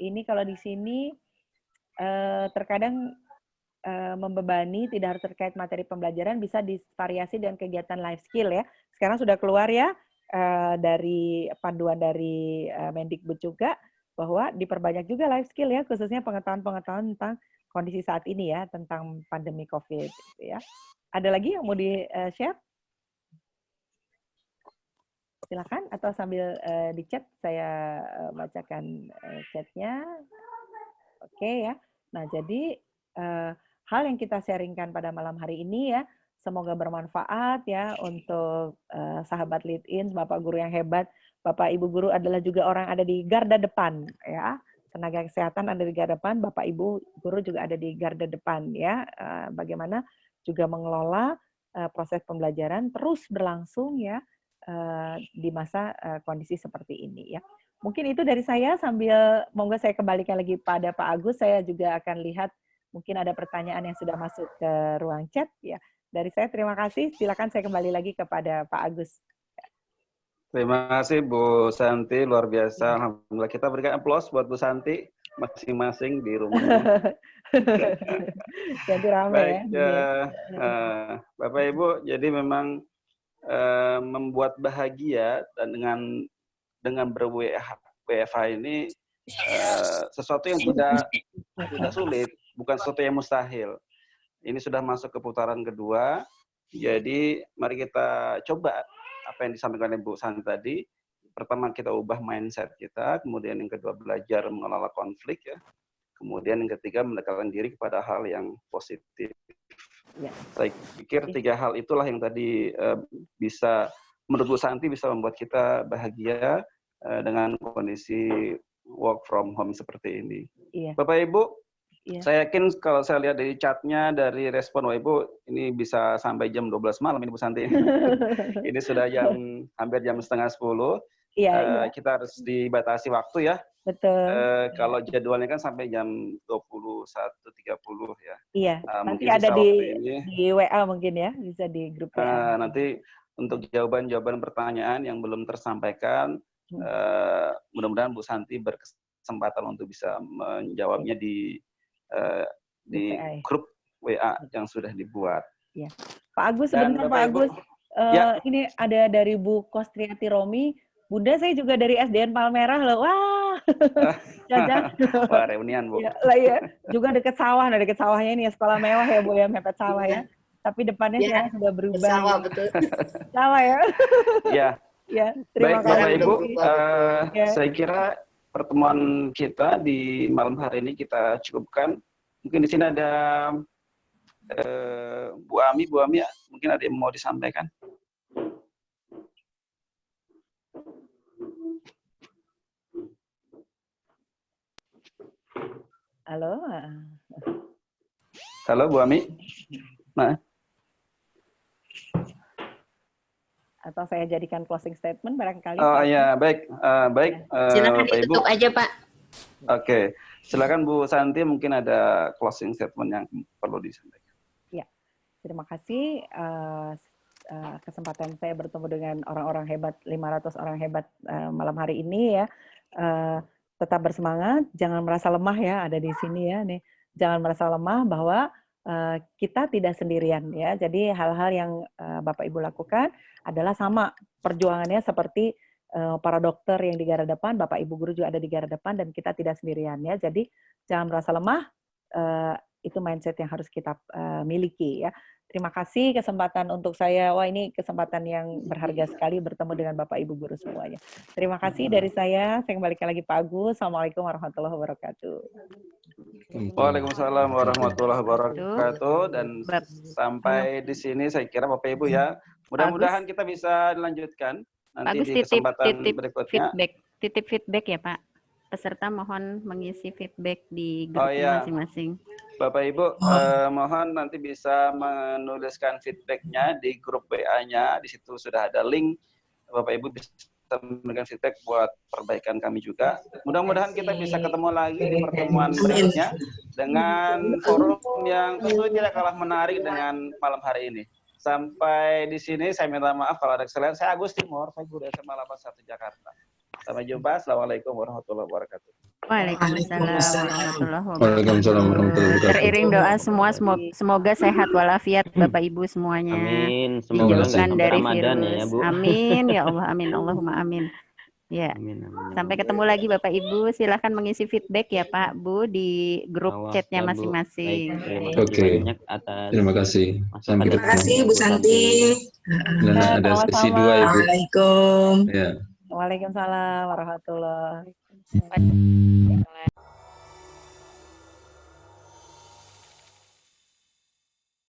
[SPEAKER 2] Ini kalau di sini terkadang membebani, tidak harus terkait materi pembelajaran, bisa divariasi dengan kegiatan life skill ya. Sekarang sudah keluar ya dari panduan dari Mendikbud juga, bahwa diperbanyak juga life skill ya, khususnya pengetahuan-pengetahuan tentang kondisi saat ini ya, tentang pandemi COVID gitu ya. Ada lagi yang mau di-share? Silakan, atau sambil di chat saya bacakan chatnya. Oke ya. Nah, jadi hal yang kita sharingkan pada malam hari ini ya, semoga bermanfaat ya untuk sahabat Lead-in, Bapak Guru yang hebat. Bapak Ibu Guru adalah juga orang ada di garda depan ya. Tenaga kesehatan ada di garda depan, Bapak Ibu Guru juga ada di garda depan ya. Bagaimana juga mengelola proses pembelajaran terus berlangsung ya di masa kondisi seperti ini ya. Mungkin itu dari saya, sambil monggo saya kembalikan lagi pada Pak Agus. Saya juga akan lihat mungkin ada pertanyaan yang sudah masuk ke ruang chat ya. Dari saya terima kasih. Silakan saya kembali lagi kepada Pak Agus.
[SPEAKER 20] Terima kasih Bu Santi, luar biasa. Alhamdulillah, kita berikan aplaus buat Bu Santi masing-masing di rumah.
[SPEAKER 2] Jadi rame
[SPEAKER 20] Baik,
[SPEAKER 2] ya.
[SPEAKER 20] Bapak Ibu, jadi memang membuat bahagia dan dengan ber-WFH ini sesuatu yang tidak sulit, bukan sesuatu yang mustahil. Ini sudah masuk ke putaran kedua, jadi mari kita coba apa yang disampaikan oleh Bu Santi tadi. Pertama kita ubah mindset kita, kemudian yang kedua belajar mengelola konflik ya. Kemudian yang ketiga mendekatkan diri kepada hal yang positif. Ya. Saya pikir 3 hal itulah yang tadi bisa, menurut Bu Santi bisa membuat kita bahagia dengan kondisi work from home seperti ini. Ya. Bapak Ibu, saya yakin kalau saya lihat dari chatnya, dari respon Bapak Ibu, ini bisa sampai jam 12 malam ini Bu Santi. Ini sudah hampir jam setengah 10. Iya. Kita harus dibatasi waktu ya.
[SPEAKER 2] Betul.
[SPEAKER 20] Kalau jadwalnya kan sampai jam 21.30 ya.
[SPEAKER 2] Iya. Nanti ada di WA mungkin ya, bisa di grup WA.
[SPEAKER 20] Nanti untuk jawaban-jawaban pertanyaan yang belum tersampaikan, mudah-mudahan Bu Santi berkesempatan untuk bisa menjawabnya di grup WA yang sudah dibuat.
[SPEAKER 2] Ya. Pak Agus, sebentar Pak Agus. Ini ada dari Bu Kostriati Romi. Bunda, saya juga dari SDN Palmerah loh. Wah, jajan.
[SPEAKER 20] Wah, reunian Bu.
[SPEAKER 2] Ya, lah ya, juga dekat sawah. Nah, dekat sawahnya ini ya, sekolah mewah ya Bu ya, mepet sawah ya. Tapi depannya sekarang sudah berubah.
[SPEAKER 22] Sawah betul.
[SPEAKER 2] Sawah ya.
[SPEAKER 20] Ya.
[SPEAKER 2] Ya, terima kasih.
[SPEAKER 20] Baik Bapak Ibu, saya kira pertemuan kita di malam hari ini kita cukupkan. Mungkin di sini ada Bu Ami ya, mungkin ada yang mau disampaikan.
[SPEAKER 2] Halo.
[SPEAKER 20] Halo Bu Ami. Nah.
[SPEAKER 2] Atau saya jadikan closing statement barangkali.
[SPEAKER 20] Oh iya, baik.
[SPEAKER 22] Silakan ditutup aja Pak.
[SPEAKER 20] Oke, silakan Bu Santi, mungkin ada closing statement yang perlu disampaikan.
[SPEAKER 2] Ya, terima kasih kesempatan saya bertemu dengan orang-orang hebat, 500 orang hebat malam hari ini ya. Tetap bersemangat, jangan merasa lemah ya, ada di sini ya nih. Jangan merasa lemah bahwa kita tidak sendirian ya. Jadi hal-hal yang Bapak Ibu lakukan adalah sama perjuangannya seperti para dokter yang di garda depan, Bapak Ibu guru juga ada di garda depan, dan kita tidak sendirian ya. Jadi jangan merasa lemah, itu mindset yang harus kita miliki ya. Terima kasih kesempatan untuk saya. Wah, ini kesempatan yang berharga sekali bertemu dengan Bapak Ibu guru semuanya. Terima kasih dari saya kembalikan lagi Pak Agus. Assalamualaikum warahmatullahi wabarakatuh.
[SPEAKER 20] Waalaikumsalam warahmatullahi wabarakatuh. Dan sampai di sini saya kira Bapak Ibu ya. Mudah-mudahan kita bisa dilanjutkan nanti
[SPEAKER 19] Agus,
[SPEAKER 20] di kesempatan berikutnya.
[SPEAKER 19] Titip feedback ya Pak. Peserta mohon mengisi feedback di grup masing-masing.
[SPEAKER 20] Bapak Ibu, mohon nanti bisa menuliskan feedbacknya di grup WA-nya. Di situ sudah ada link. Bapak Ibu bisa memberikan feedback buat perbaikan kami juga. Mudah-mudahan kita bisa ketemu lagi di pertemuan berikutnya dengan forum yang tentu tidak kalah menarik dengan malam hari ini. Sampai di sini saya minta maaf kalau ada kesalahan. Saya Agus Timur, saya guru SMA 81 Jakarta. Sampai jumpa. Assalamualaikum warahmatullahi wabarakatuh.
[SPEAKER 19] Waalaikumsalam warahmatullahi wabarakatuh. Teriring doa semua, semoga sehat walafiat Bapak Ibu semuanya.
[SPEAKER 5] Amin. Semoga
[SPEAKER 19] dijauhkan dari
[SPEAKER 5] Ramadan
[SPEAKER 19] virus.
[SPEAKER 5] Ya, Bu.
[SPEAKER 19] Amin ya Allah, amin Allahumma amin. Ya. Amin. Sampai ketemu lagi Bapak Ibu. Silahkan mengisi feedback ya Pak Bu di grup chatnya masing-masing.
[SPEAKER 1] Oke. Terima kasih.
[SPEAKER 22] Terima kasih Bu Santi.
[SPEAKER 1] Dan ada sesi 2 Ibu.
[SPEAKER 22] Waalaikumsalam.
[SPEAKER 1] Ya.
[SPEAKER 2] Waalaikumsalam warahmatullahi wabarakatuh.